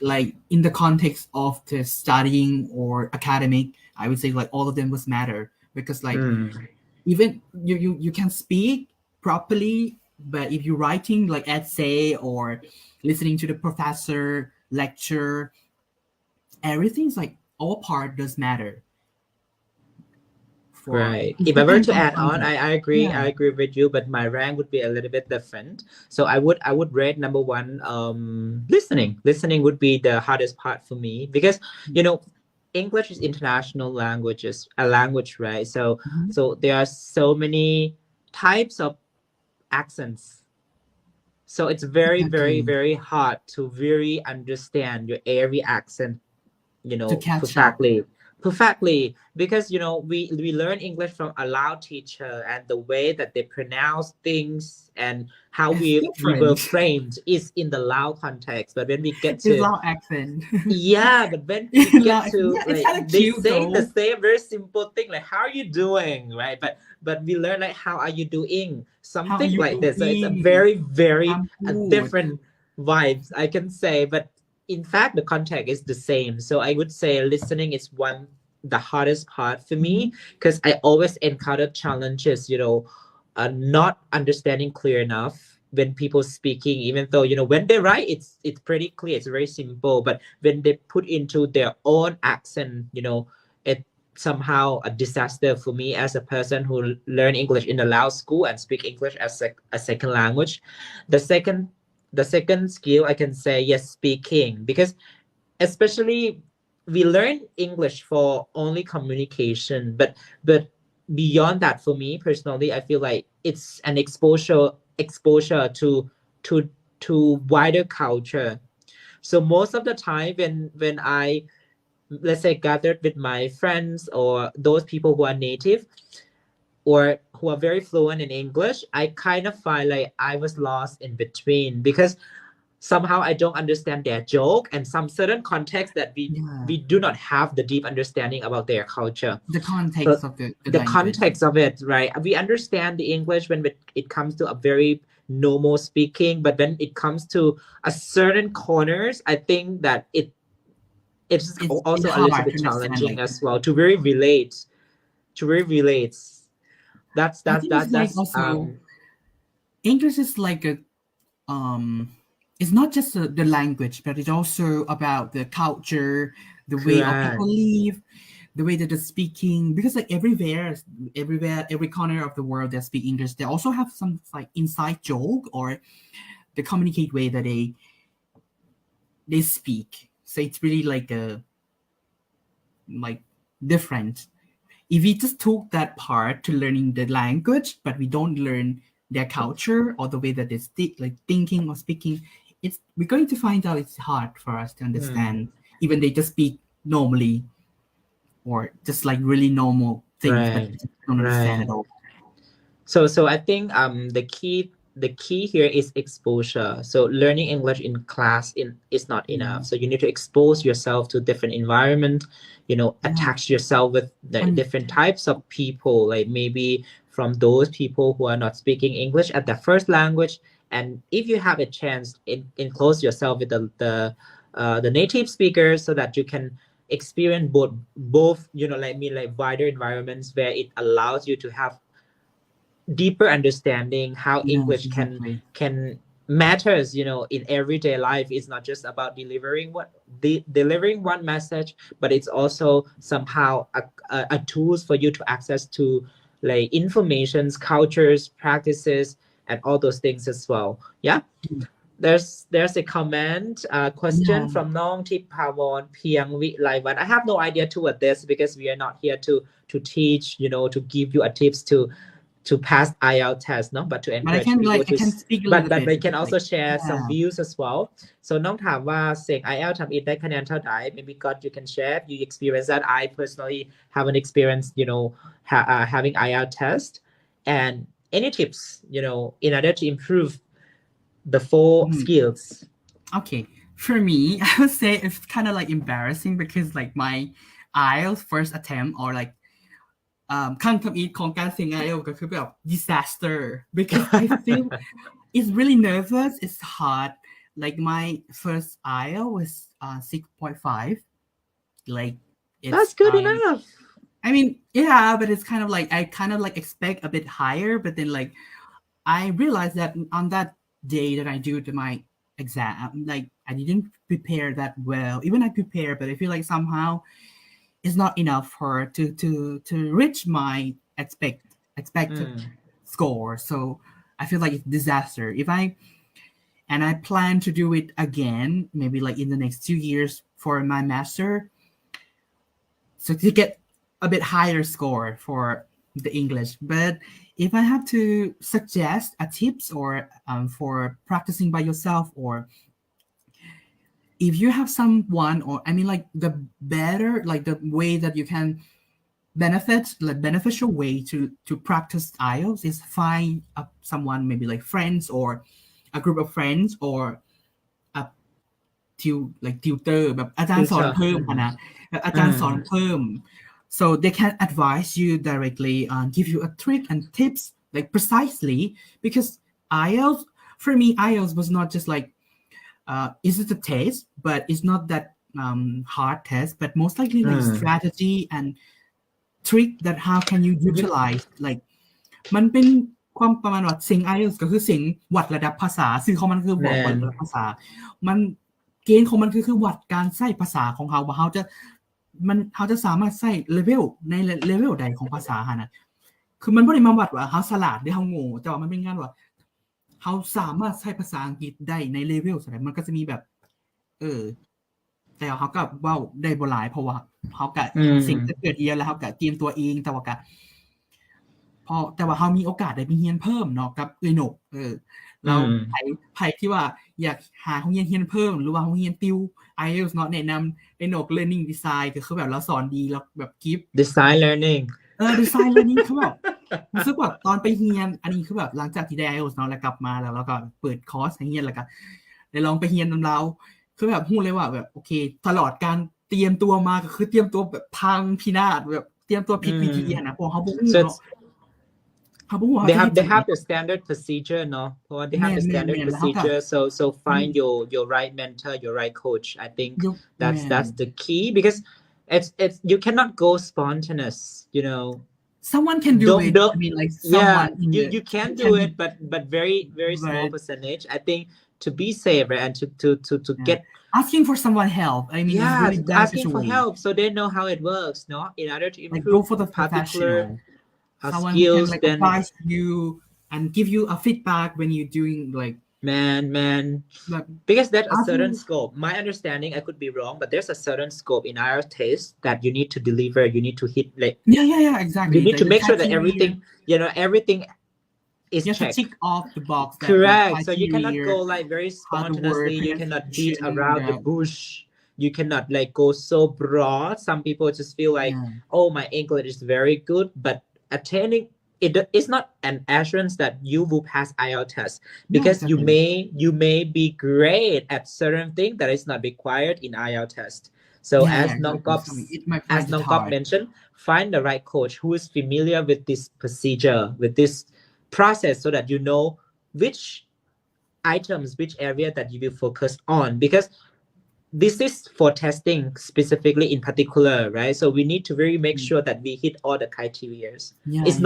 like in the context of the studying or academic, I would say like all of them was matter, because like Mm, even you can speak properly, but if you're writing like essay or listening to the professor lecture, everything's like all part does matter for Right. it If I were depends to on add on, context. I agree. Yeah. I agree with you, but my rank would be a little bit different. So I would rate number one, listening. Listening would be the hardest part for me because you know, English is international languages, a language, right? So Mhm. there are so many types of accents. So it's very, very, Exactly. very hard to really understand your every accent, To catch up. perfectly, because we learn English from a Lao teacher, and the way that they pronounce things and how It's we were different. framed is in the Lao context. But when we get It's to loud accent. yeah, but when we Loud get accent. to Yeah, it's like kind of they cute say the though. same very simple thing like how are you doing, right? But we learn like how are you doing, How are something you like this. So it's a doing? very, very I'm good. different vibes, I can say. But in fact, the context is the same. So I would say listening is one the hardest part for Mhm. me because I always encounter challenges. Not understanding clear enough when people speaking, even though when they write it's pretty clear, it's very simple, but when they put into their own accent, it somehow a disaster for me as a person who learn English in the Lao school and speak English as a second language. The second the second skill I can say, yes, speaking, because especially we learn English for only communication, but beyond that, for me personally, I feel like it's an exposure to to wider culture. So most of the time when I, let's say, gathered with my friends or those people who are native or who are very fluent in English, I kind of find like I was lost in between because somehow I don't understand their joke and some certain context that we Yeah. we do not have the deep understanding about their culture. The So context of the the language. context of it, right? We understand the English when it comes to a very normal speaking, but when it comes to a certain corners, I think that it's It's also a little hard bit to understand. challenging Like as well to really relate. To really relate. That's I that's think it's that like that's also English is like a um it's not just the language, but it's also about the culture, the way of people correct. live, the way that they're speaking. Because like everywhere, every corner of the world that speak English, they also have some like inside joke or the communicate way that they speak. So it's really like a like different. If we just took that part to learning the language, but we don't learn their culture or the way that they speak, like thinking or speaking, it's we're going to find out it's hard for us to Hmm. understand. Even they just speak normally or just like really normal things, but Right. we just don't understand Right. at all. So I think the key here is exposure. So learning English in class is not Yeah, enough. So you need to expose yourself to different environment, yeah, attach yourself with the and different types of people, like maybe from those people who are not speaking English at their first language. And if you have a chance, enclose yourself with the native speakers so that you can experience both, like me, like wider environments where it allows you to have deeper understanding how yes, English can exactly. can matters, in everyday life. It's not just about delivering one message, but it's also somehow a tools for you to access to like informations, cultures, practices, and all those things as well. Yeah. There's a comment, question Yeah, from Nong Thidphaxay Piang Vi Lai Wan. I have no idea toward this because we are not here to teach, to give you a tips to pass IELTS test, no, but to but I encourage can people like I to can speak a but little but bit we can because like also share some yeah. views as well. So น้องถามว่าเสียง IELTS ทำอินได้คะแนนเท่าไหร่ maybe God you can share you experience that. I personally haven't experienced, having IELTS test, and any tips, in order to improve the four Mhm. skills. Okay, for me, I would say it's kind of like embarrassing because like my IELTS first attempt or like ขั้นทำอีทของการเสียง IELTS ก็คือแบบ disaster because I feel it's really nervous. It's hard. Like my first IELTS was 6.5. Like it's That's good enough. I mean yeah, but it's kind of like I kind of like expect a bit higher, but then like I realized that on that day that I do my exam. Like I didn't prepare that well. Even I prepared, but I feel like somehow it's not enough for to reach my expected Mm. score. So I feel like it's disaster. If I and I plan to do it again, maybe like in the next 2 years for my master, so to get a bit higher score for the English. But if I have to suggest a tips or for practicing by yourself, or if you have someone, or I mean like the better, like the way that you can like beneficial way to practice IELTS is find someone, maybe like friends or a group of friends, or a like tutor แบบอาจารย์สอน Tutor. เพิ่ม Mm. อะนะแบบอาจารย์สอน Mm. เพิ่ม so they can advise you directly and give you a trick and tips like precisely, because IELTS, for me IELTS was not just like is it a test, but it's not that hard test, but most likely like Mm. strategy and trick that how can you utilize like มันเป็นความประมาณว่าเสียง IELTS ก็คือเสียงวัดระดับภาษาซึ่งของมันคือบอกวัด Man. ระดับภาษามันเกณฑ์ของมันคือวัดการใช้ภาษาของเขาว่าเขาจะสามารถใช้เลเวลในเลเวลใดของภาษานะคือมันไม่ได้มาวัดว่าเขาฉลาดหรือเขาโง่แต่ว่ามันเป็นงานว่าเขาสามารถใช้ภาษาอังกฤษได้ในเลเวลอะไรมันก็จะมีแบบแต่เขาก็เว้าได้บ่หลายเพราะว่าเขาก็สิ่งที่เกิดเอียแล้วเขาก็เตรียมตัวเองแต่ว่าก็แต่ว่าเขามีโอกาสได้ไปเรียนเพิ่มเนาะกับหนกเราไผที่ว่าอยากหาห้องเรียนเพิ่มหรือว่าห้องเรียนติว IELTS เนาะแนะนำหนก Learning Design ก็คือแบบเราสอนดีแล้วแบบกิฟต์ Design learning. Design Learning คือแบบรู้สึกว่าตอนไปเรียนอันนี้คือแบบหลังจากที่ได้ IELTS เนาะแล้วกลับมาแล้วก็เปิดคอร์สให้เรียนแล้วก็ได้ลองไปเรียนนำเราคือแบบพูดเลยว่าแบบโอเคตลอดการเตรียมตัวมาก็คือเตรียมตัวแบบพังพินาศแบบเตรียมตัวผิดวิธีนะเพราะเขาบ่ฮู้เนาะthey have the standard procedure, no? They have the standard procedure. So find your right mentor, your right coach. I think that's the key, because it's you cannot go spontaneous, you know. Someone can do it. I mean, like someone. Yeah, you can do it, but very small percentage. I think to be safe, right, and to get asking for someone help. I mean, it's really asking for help so they know how it works, no? In order to improve, like go for the particular someone skills, who can like then advise you and give you a feedback when you're doing like man, because there's a certain scope. My understanding, I could be wrong, but there's a certain scope in our test that you need to deliver, you need to hit, like yeah, exactly. You need to make sure that everything is checked. You have to tick off the box. Correct. So you cannot go like very spontaneously. You cannot beat around the bush. You cannot like go so broad. Some people just feel like, oh, my English is very good, but attaining it's not an assurance that you will pass IELTS test, because you may be great at certain things that is not required in IELTS test. So as Nongkop mentioned, find the right coach who is familiar with this procedure, with this process, so that you know which items, which area that you will focus on, because this is for testing specifically in particular, right? So we need to really make sure that we hit all the criteria. It's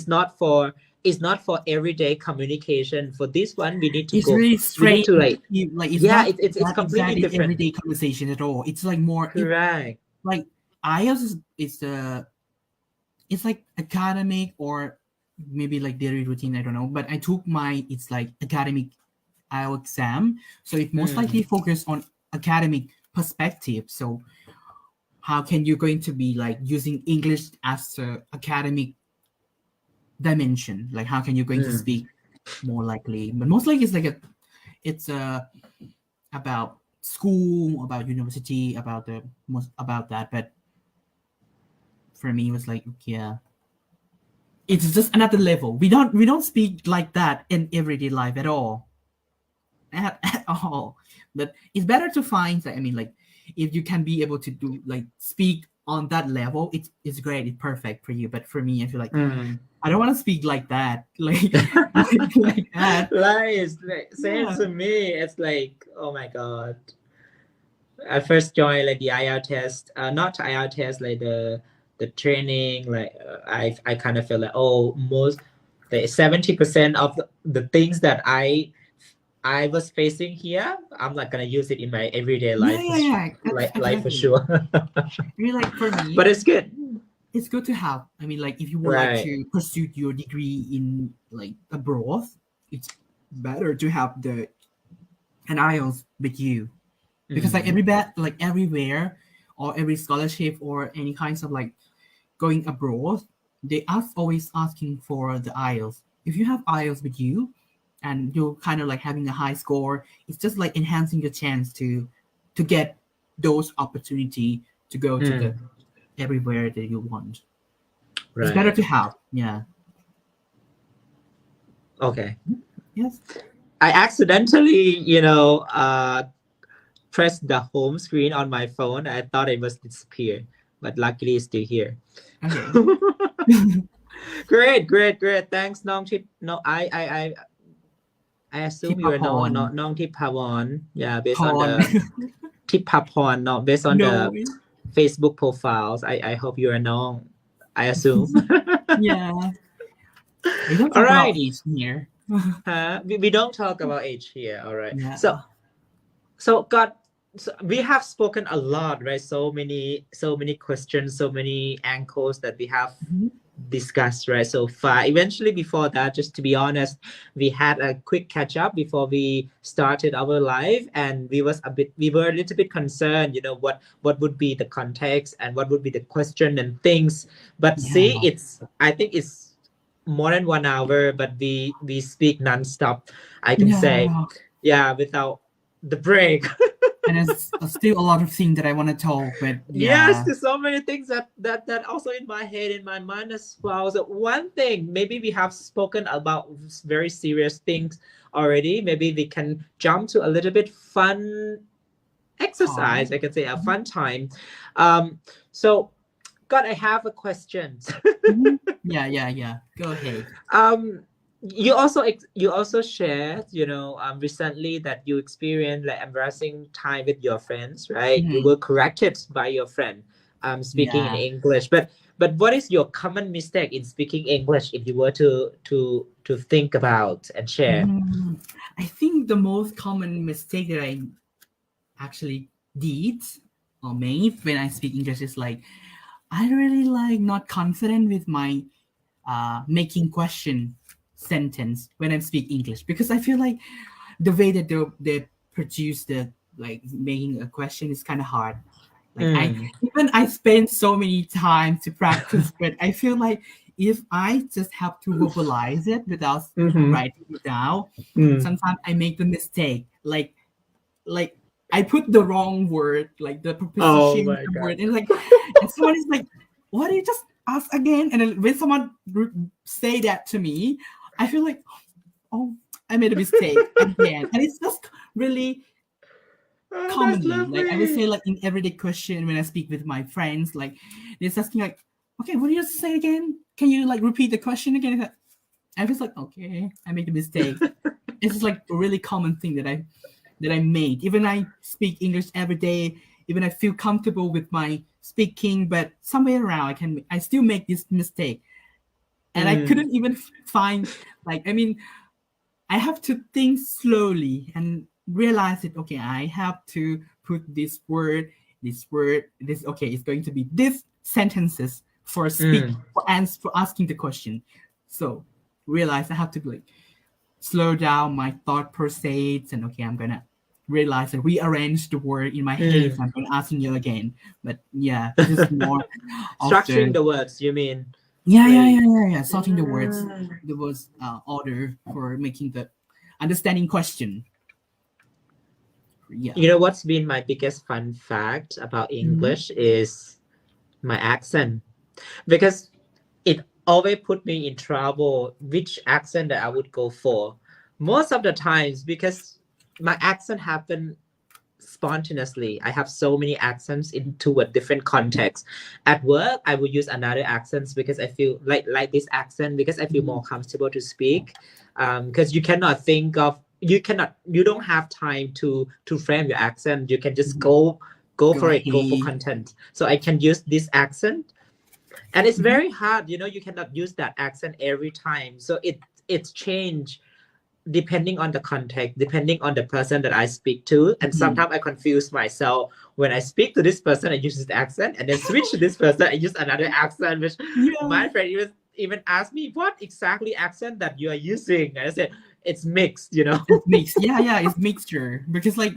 not for everyday communication. For this one, we need to it's really straight to it's completely exactly different everyday conversation at all. It's like more correct. Like IELTS it's like academic or maybe like daily routine, I don't know, but I took it's like academic IELTS exam, so it most likely focus on academic perspective. So how can you going to be like using English as a academic dimension, like how can you going to speak more likely, but most likely it's about school, about university, about that, but for me it was like it's just another level. We don't speak like that in everyday life at all. At all. But it's better to find, I mean, like if you can be able to do like speak on that level, it's great, it's perfect for you. But for me, I feel like I don't want to speak like that, like that. Lies, same to me. It's like, oh my god. I first joined like the IELTS test, not IELTS test, like the training. Like I kind of feel like, oh, most like 70% of the things that I I was facing here, I'm not gonna use it in my everyday Yeah, life yeah, yeah. life for Exactly. sure. I mean, like for me, But it's good. it's good to have. I mean, like if you would like Right. to pursue your degree in like abroad, it's better to have the an IELTS with you because like Mm. like everywhere or every scholarship or any kinds of like going abroad, they are always asking for the IELTS. If you have IELTS with you and you're kind of like having a high score, it's just like enhancing your chance to get those opportunity to go to the Mm. everywhere that you want. It's better Right. to have. Yeah. Okay. Yes. I accidentally, pressed the home screen on my phone. I thought it was disappeared, but luckily it's still here. Okay. Great, great, great. Thanks, Nong Tip. No, I assume you are Tipapon. Nong Tiphawan. Yeah, based on Pon. the Tipapon, no, based on No. the Facebook profiles. I hope you are Nong. I assume. Yeah. We don't All talk about right. age here. We don't talk about age here. All right. Yeah. So God, so we have spoken a lot, right? So many questions, so many angles that we have Mhm. discussed, right? So far. Eventually, before that, just to be honest, we had a quick catch up before we started our live, and we were a little bit concerned, what would be the context and what would be the question and things. But Yeah. see, I think it's more than 1 hour, but we speak nonstop. I can say, Yeah. yeah, without the break. And there's still a lot of things that I want to talk, but Yes, yeah. there's so many things that also in my head, in my mind as well. So one thing, maybe we have spoken about very serious things already. Maybe we can jump to a little bit fun exercise. Time. I can say a fun time. So God, I have a question. Mhm. Yeah, yeah, yeah. Go ahead. um you also shared, recently that you experienced like embarrassing time with your friends, right? You Mhm. were corrected by your friend speaking in Yeah. English, but what is your common mistake in speaking English, if you were to think about and share? Mhm. I think the most common mistake that I actually did or made when I speak English is like I really like not confident with my making question sentence when I speak English because I feel like the way that they produce the like making a question is kind of hard. Like Mm. I spend so many time to practice, but I feel like if I just have to verbalize it without Mm-hmm. writing it down, Mm. sometimes I make the mistake. Like I put the wrong word, like the Oh preposition my god. word, and like and someone is like, "What did you just ask again?" And then when someone say that to me, I feel like, "Oh, I made a mistake again," and it's just really Oh, that's commonly like I would lovely. say like in everyday question when I speak with my friends, like they're asking like, "Okay, what did you just say again? Can you like repeat the question again?" I was like, "Okay, I made a mistake." It's just like a really common thing that I made. Even I speak English every day, even I feel comfortable with my speaking, but somewhere around I still make this mistake. And I Mm. couldn't even find like I mean, I have to think slowly and realize it, okay, I have to put this okay, it's going to be this sentences for speak Mm. for answer for asking the question. So realize I have to like slow down my thought process and okay, I'm gonna realize and rearrange the word in my head. Mm. I'm gonna asking you again. But yeah, this is more of Structuring the the words, you mean? yeah, Like, yeah, yeah, yeah. Sorting mm. the words order for making the understanding question. Yeah. What's been my biggest fun fact about Mhm. English is my accent, because it always put me in trouble which accent that I would go for most of the times, because my accent happened spontaneously. I have so many accents into a different context. At work, I would use another accents because I feel like this accent because I feel Mhm. more comfortable to speak. Because you don't have time to frame your accent. You can just Mhm. go Go for it, go for ahead. content. So I can use this accent, and it's Mhm. very hard. You cannot use that accent every time. So it's changed depending on the context, depending on the person that I speak to, and sometimes I confuse myself when I speak to this person. I use this accent, and then switch to this person. I use another accent, which Yeah, my friend even asked me what exactly accent that you are using. And I said it's mixed. You know, it's mixed. Yeah, it's mixture because like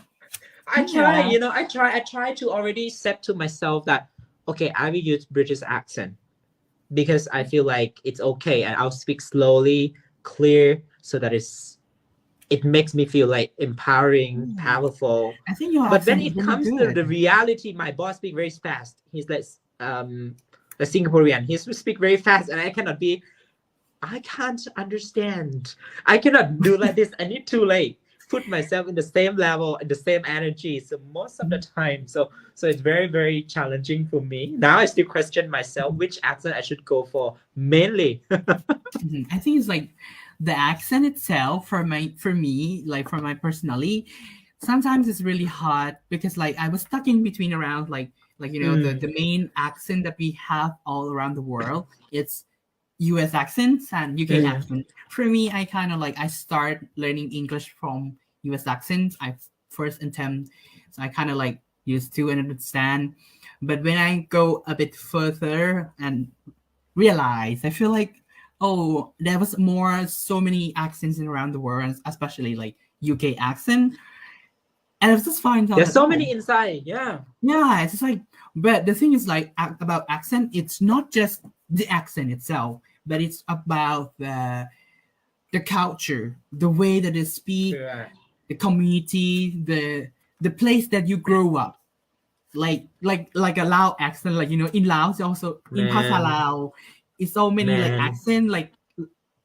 I try. yeah, You know, I try to already set to myself that okay, I will use British accent because I feel like it's okay, and I'll speak slowly, clear, so that it makes me feel like empowering, yeah. powerful. I think your But when accent is it really comes to good. the reality, my boss speak very fast. He's like a Singaporean. He speak very fast, and I can't understand. I cannot do like this. I need to like put myself in the same level and the same energy. So most of the time, so it's very very challenging for me. Now I still question myself which accent I should go for mainly. I think it's like the accent itself for me, like for my personally, sometimes it's really hard because like I was stuck in between around like you know Mm, the main accent that we have all around the world. It's US accents and UK mm, accent. For me, I kind of like I start learning English from US accents. I first attempt, so I kind of like used to and understand. But when I go a bit further and realize, I feel like oh, there was more so many accents in around the world, especially like UK accent. And I was just find out there's that so oh many inside. Yeah. yeah, it's just like, but the thing is like about accent, it's not just the accent itself, but it's about the culture, the way that they speak, Correct. the community, the place that you grow up. Like a Lao accent, like you know, in Laos also in Phasa Man, Lao, it's so many like man. accent like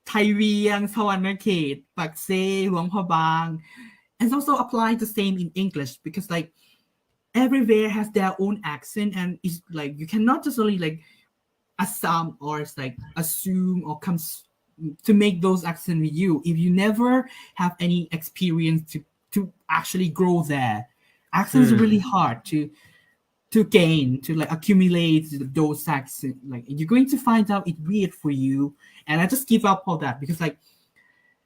Thai Vieng, Sawanakhet, Pakse, Luang Prabang, and it's also applied the same in English because like everywhere has their own accent and it's like you cannot just only like assume or it's like assume or comes to make those accents with you if you never have any experience to actually grow there. Accents are really Hmm. hard to gain to like accumulate those accents. Like you're going to find out it's weird for you, and I just give up on that because like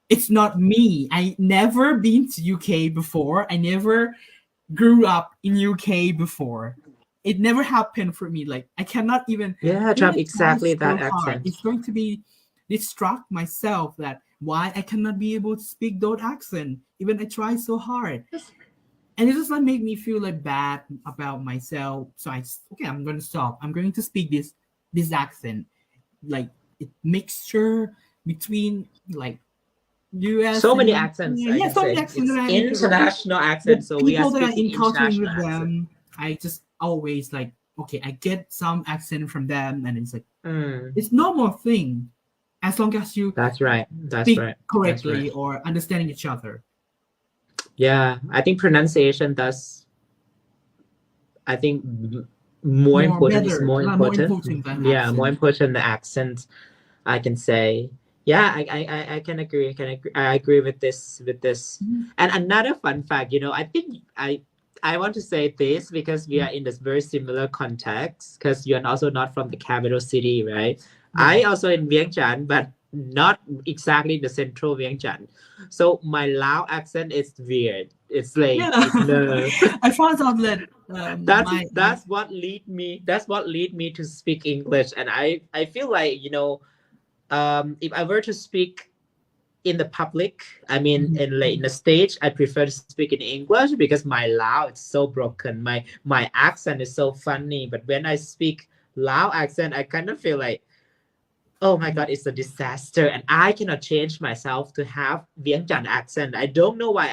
it's not me. I never been to UK before. I never grew up in UK before. It never happened for me. Like I cannot Yeah, even Trump I try exactly so that hard. accent. It's going to be distract myself that why I cannot be able to speak those accent. Even I try so hard. And it just like make me feel like bad about myself. So okay, I'm gonna stop. I'm going to speak this accent. Like it mixture between like US So and many accents, yeah, I yeah, can so many say. accents that It's I need to international accent, the so we are people that are speaking in culturing international with accent. them, I just always like, okay, I get some accent from them, and it's like Mm, it's normal thing, as long as you that's right. That's speak right. That's right. correctly or understanding each other. Yeah, I think pronunciation does. I think more More important is better, more more important. important than Yeah, more accent. important the accent. I can say. Yeah, I can agree. I can agree. I agree with this. With this. Mhm. And another fun fact, I think I want to say this because we are in this very similar context. Because you are also not from the capital city, right? Yeah. I also in Vientiane, but not exactly the central Vientiane. So my Lao accent is weird. It's like Yeah, no. I found out that that's my that's what lead me to speak English, and I feel like if I were to speak in the public, I mean Mhm, in like in the stage, I prefer to speak in English because my Lao is so broken, my accent is so funny. But when I speak Lao accent, I kind of feel like, oh my mhm, god, it's a disaster, and I cannot change myself to have Vientiane accent. I don't know why.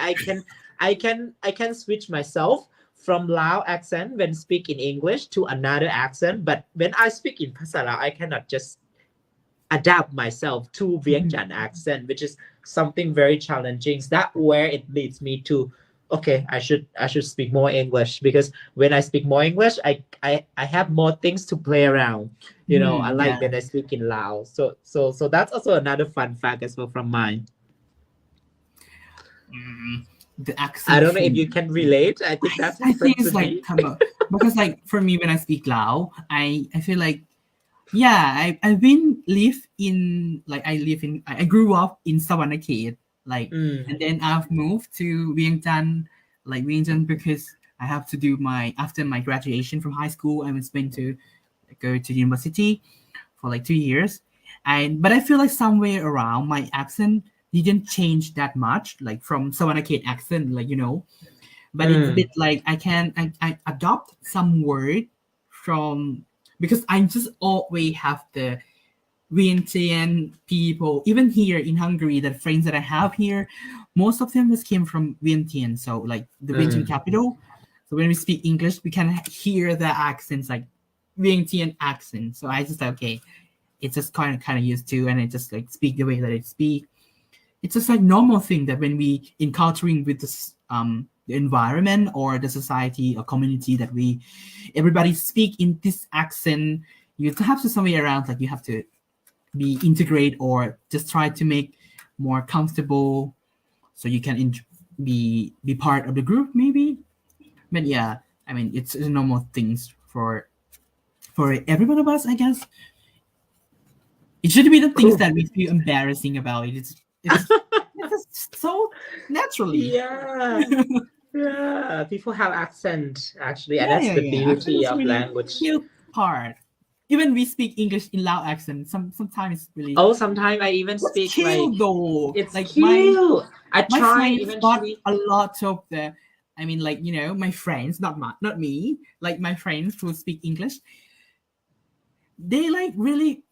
I can switch myself from Lao accent when speak in English to another accent, but when I speak inภาษา Lao, I cannot just adapt myself to mhm. Vientiane accent, which is something very challenging. So that where it leads me to, okay, I should speak more English because when I speak more English, I have more things to play around. I like Yeah. when I speak in Lao. So that's also another fun fact as well from mine. Mm, the I accent don't know if you thing. can relate. I think that's I think happened to it's like me. come up because like for me when I speak Lao, I feel like yeah, I've been live in like I grew up in Savanakhet, like, Mm. and then I've moved to Vientiane because I have to do my after my graduation from high school. I was going to go to university for like 2 years, and but I feel like somewhere around my accent didn't change that much, like from Savanakhet accent, like but it's a Mm. bit like I adopt some word from because I just always have the Vientiane people, even here in Hungary, the friends that I have here, most of them just came from Vientiane, so like the Vientiane Mm. capital. So when we speak English, we can hear the accents like Vientiane accent. So I just okay, it's just kind of used to, and I just like speak the way that I speak. It's just like normal thing that when we encountering with this the environment or the society or community that we everybody speak in this accent, you have to somewhere around like you have to be integrate or just try to make more comfortable so you can be part of the group maybe. But yeah, I mean it's a normal things for every one of us, I guess. It should be the things Cool. that we feel embarrassing about it. It's just so naturally. Yeah. Yeah. People have accent actually, and Yeah, that's yeah, the yeah. Accent beauty is of really language. cute part. Even we speak English in loud accent. Sometimes it's really Oh, sometimes I even what's speak like cute though. it's Like my cute. I my try friends got eventually. a lot of the I mean like my friends, not me, like my friends who speak English, they like really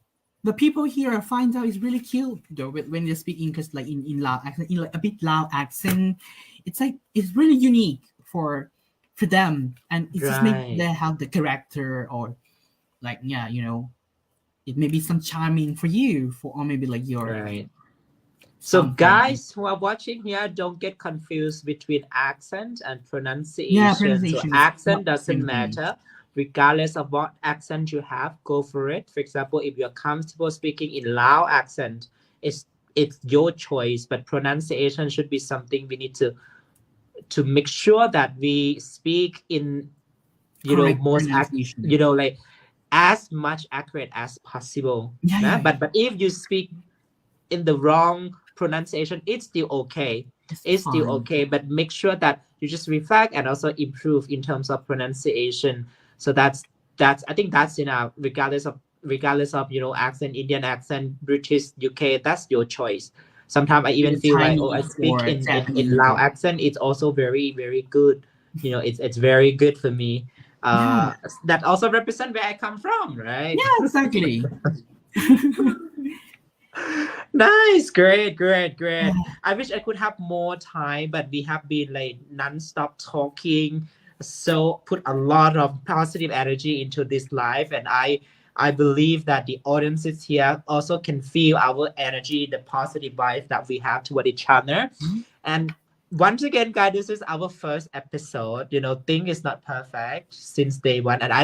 the people here find out it's really cute though when they speak English like in loud accent, in like a bit loud accent. It's like it's really unique for them, and it just make Right. them have the character or like yeah, it may be some charming for you for or maybe like your Right. So something. guys who are watching here, don't get confused between accent and Yeah, pronunciation. So pronunciation is accent not the doesn't same thing. matter. Regardless of what accent you have, go for it. For example, if you're comfortable speaking in Lao accent, it's your choice. But pronunciation should be something we need to make sure that we speak in Correct most pronunciation. like as much accurate as possible. Yeah, Nah? yeah, yeah. But if you speak in the wrong pronunciation, it's still okay. It's It's still fine. okay, but make sure that you just reflect and also improve in terms of pronunciation. So that's I think that's enough, regardless of accent, Indian accent, British, UK. That's your choice. Sometimes I even Even feel like, oh, I Chinese speak or in Japanese Lao or accent. It's also very very good. It's very good for me. yeah, That also represent where I come from, right? yeah, exactly. Nice, great, great, great. Yeah, I wish I could have more time, but we have been like non-stop talking. So put a lot of positive energy into this live, and I believe that the audiences here also can feel our energy, the positive vibes that we have toward each other. mhm. And once again, guys, this is our first episode. Thing is not perfect since day one, and I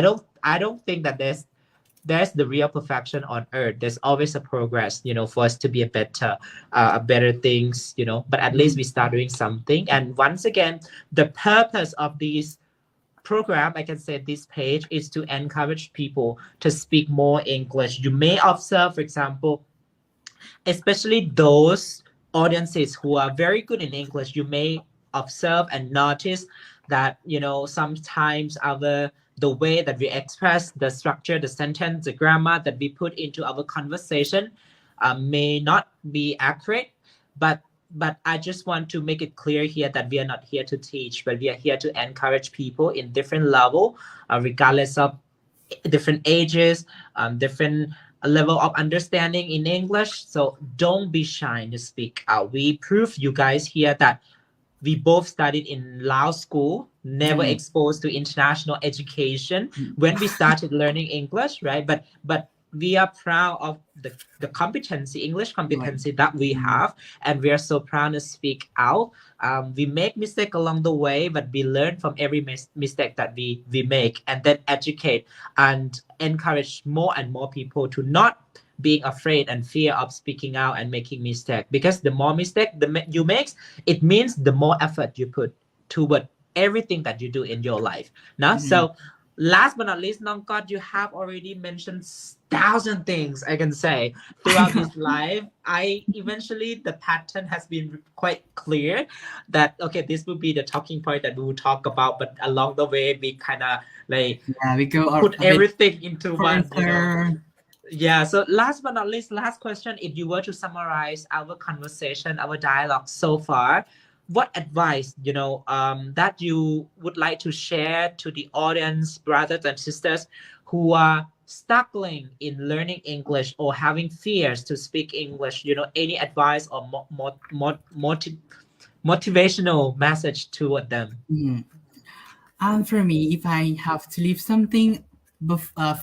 don't think that there's the real perfection on earth. There's always a progress, for us to be a better things, but at least we start doing something. And once again, the purpose of this program, I can say this page, is to encourage people to speak more English. You may observe, for example, especially those audiences who are very good in English, you may observe and notice that sometimes the way that we express the structure, the sentence, the grammar that we put into our conversation may not be accurate, but I just want to make it clear here that we are not here to teach, but we are here to encourage people in different level, regardless of different ages, different level of understanding in English. So don't be shy to speak out. We prove you guys here that we both studied in Lao school, never Yeah. exposed to international education Mm. when we started learning English, right? But we are proud of the competency, English Like, competency that we mm, have, and we are so proud to speak out. We make mistake along the way, but we learn from every mistake that we make, and then educate and encourage more and more people to not being afraid and fear of speaking out and making mistake, because the more mistake you make, it means the more effort you put toward everything that you do in your life now. mm, So Last but not least, Nongkot, you have already mentioned thousand things I can say throughout this live. I eventually the pattern has been quite clear that okay, this will be the talking point that we will talk about, but along the way we kind of like Yeah, we go put a bit everything into one. further. Yeah, so last but not least, last question. If you were to summarize our conversation, our dialogue so far, what advice, that you would like to share to the audience, brothers and sisters who are struggling in learning English or having fears to speak English? Any advice or motivational message toward them? Mm. And for me, if I have to leave something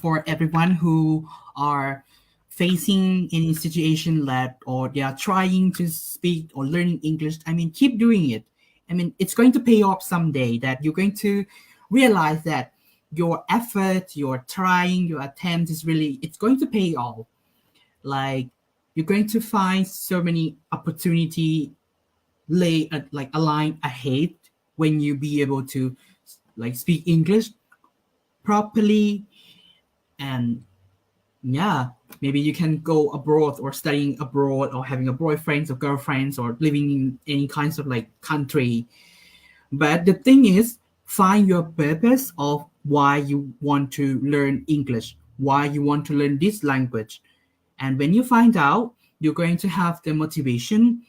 for everyone who are facing any situation that or they are trying to speak or learning English, I mean, keep doing it. I mean, it's going to pay off someday that you're going to realize that your effort, your trying, your attempt is really, it's going to pay off. Like you're going to find so many opportunity like align ahead when you be able to like speak English properly. And yeah, maybe you can go abroad or studying abroad or having a boyfriend or girlfriends or living in any kinds of like country. But the thing is, find your purpose of why you want to learn English, why you want to learn this language. And when you find out, you're going to have the motivation.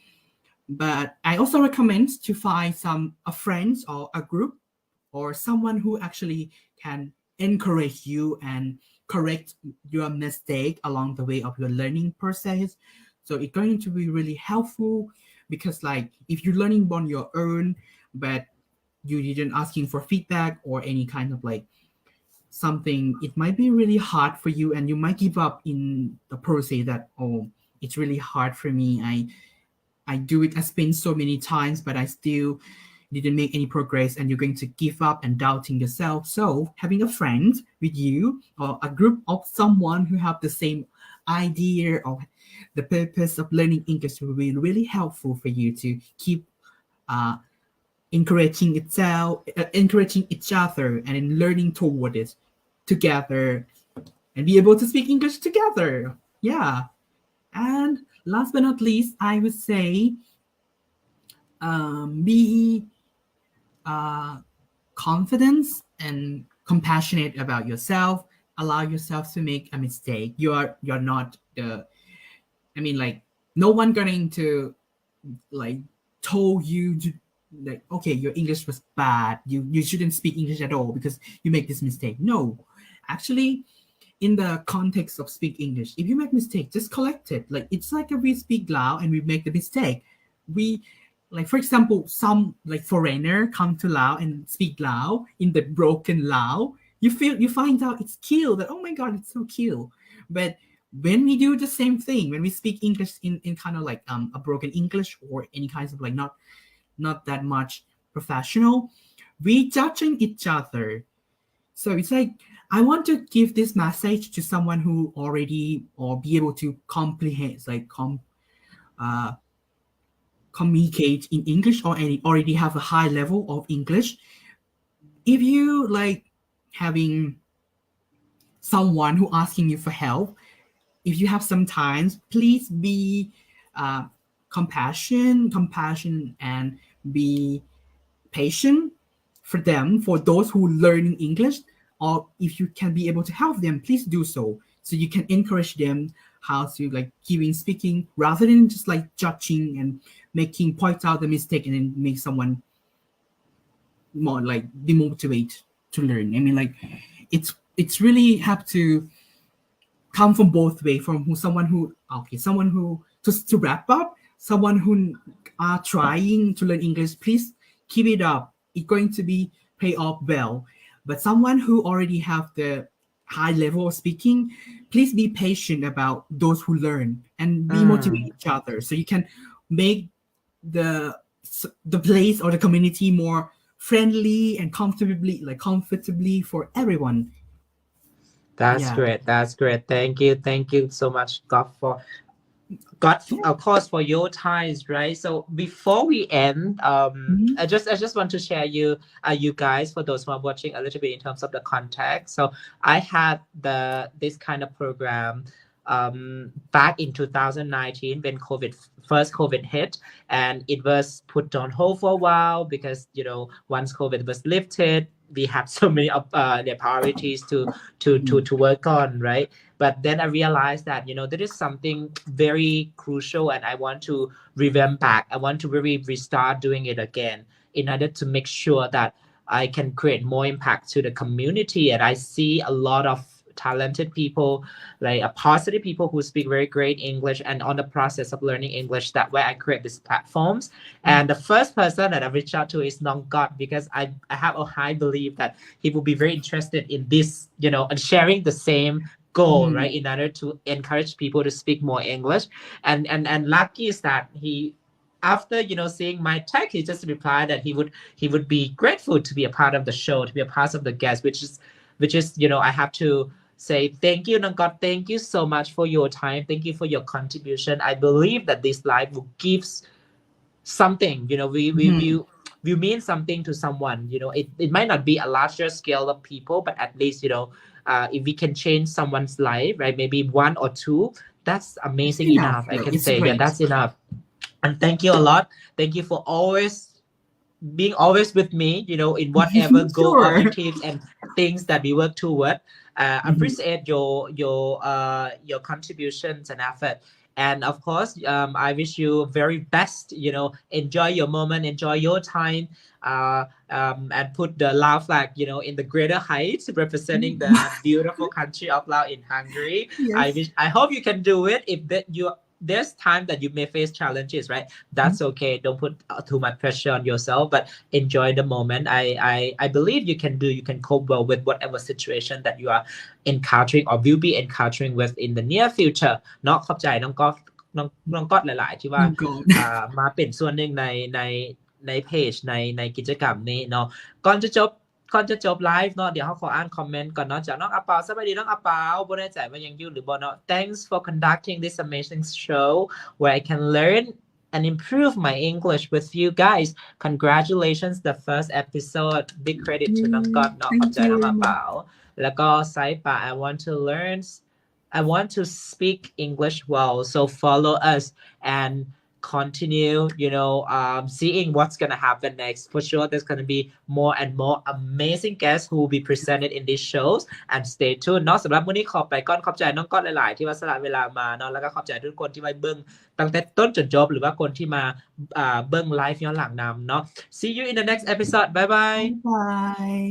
But I also recommend to find some a friends or a group or someone who actually can encourage you and correct your mistake along the way of your learning process. So it's going to be really helpful because like if you're learning on your own but you didn't asking for feedback or any kind of like something, it might be really hard for you and you might give up in the process that oh, it's really hard for me. I do it, I spent so many times, but I still didn't make any progress, and you're going to give up and doubting yourself. So having a friend with you or a group of someone who have the same idea of the purpose of learning English will be really helpful for you to keep uh, encouraging each other, and in learning toward it together, and be able to speak English together. Yeah. And last but not least, I would say be uh, confident and compassionate about yourself. Allow yourself to make a mistake. You're not the. I mean, like no one going to like told you to like okay your English was bad. You shouldn't speak English at all because you make this mistake. No, actually in the context of speak English, if you make mistake, just correct it. Like it's like if we speak Lao and we make the mistake, we like for example, some like foreigner come to Lao and speak Lao in the broken Lao. You find out it's cute that oh my god, it's so cute. But when we do the same thing, when we speak English in kind of like a broken English or any kinds of like not that much professional, we judging each other. So it's like I want to give this message to someone who already or be able to comprehend, like uh, communicate in English or any already have a high level of English. If you like having someone who asking you for help, if you have some time, please be uh, compassion, and be patient for them, for those who learn English, or if you can be able to help them, please do so. So you can encourage them how to like giving speaking rather than just like judging and making point out the mistake and then make someone more like demotivate to learn. I mean like it's really have to come from both way from who someone who okay someone who to wrap up someone who are trying to learn English, please keep it up, it's going to be pay off well. But someone who already have the high level of speaking, please be patient about those who learn and be motivate Mm. each other so you can make the the place or the community more friendly and comfortably for everyone. That's Yeah. great. That's great. Thank you. Thank you so much, God, for got of course for your ties, right? So before we end, Mhm. I just want to share you guys, for those who are watching, a little bit in terms of the context. So I had this kind of program back in 2019 when COVID hit, and it was put on hold for a while because once COVID was lifted, we had so many of the priorities to work on, right? But then I realized that there is something very crucial, and I want to revamp back. I want to really restart doing it again in order to make sure that I can create more impact to the community. And I see a lot of talented people, like a positive people who speak very great English and on the process of learning English. That way I create these platforms. And the first person that I reached out to is Nong God, because I have a high belief that he will be very interested in this, and sharing the same goal, right, in order to encourage people to speak more English. And lucky is that he, after seeing my tag, he just replied that he would be grateful to be a part of the show, to be a part of the guest, which is I have to say thank you, Nanggot. Thank you so much for your time. Thank you for your contribution. I believe that this live will give something. We mean something to someone. It might not be a larger scale of people, but at least if we can change someone's life, right, maybe one or two, that's It's amazing enough. enough. I Right? can It's say, yeah, great. that's enough. And thank you a lot. Thank you for always being always with me, in whatever goal Sure. objectives and things that we work toward. Appreciate your contributions and effort. And of course, I wish you very best. Enjoy your moment, enjoy your time, and put the Lao flag, in the greater heights, representing the beautiful country of Lao in Hungary. Yes. I hope you can do it. If there's time that you may face challenges, right? That's okay. Don't put too much pressure on yourself, but enjoy the moment. I believe you can cope well with whatever situation that you are encountering or will be encountering with in the near future เนาะขอบใจน้องก๊อตหลายๆที่ว่า Oh God. มาเป็นส่วนหนึ่งในเพจในกิจกรรมนี้เนาะก่อนจะจบไลฟ์เนาะเดี๋ยวเขาขออ่านคอมเมนต์ก่อนเนาะจากน้องอาเปาสวัสดีน้องอาเปาบ่แน่ใจว่ายังอยู่หรือบ่เนาะ Thanks for conducting this amazing show where I can learn and improve my English with you guys. Congratulations, the first episode. Big credit to น้องก๊อตเนาะขอบใจน้องอาเปาแล้วก็ไซป่า I want to speak English well, so follow us and continue, seeing what's going to happen next. For sure, there's going to be more and more amazing guests who will be presented in these shows. And stay tuned เนาะสำหรับมื้อนี้ขอบไปก่อนขอบใจน้องก้อนหลายๆที่ว่าสละเวลามาเนาะแล้วก็ขอบใจทุกคนที่มาเบิ่งตั้งแต่ต้นจนจบหรือว่าคนที่มาเบิ่งไลฟ์ย้อนหลังนำเนาะ See you in the next episode. Bye bye. Bye.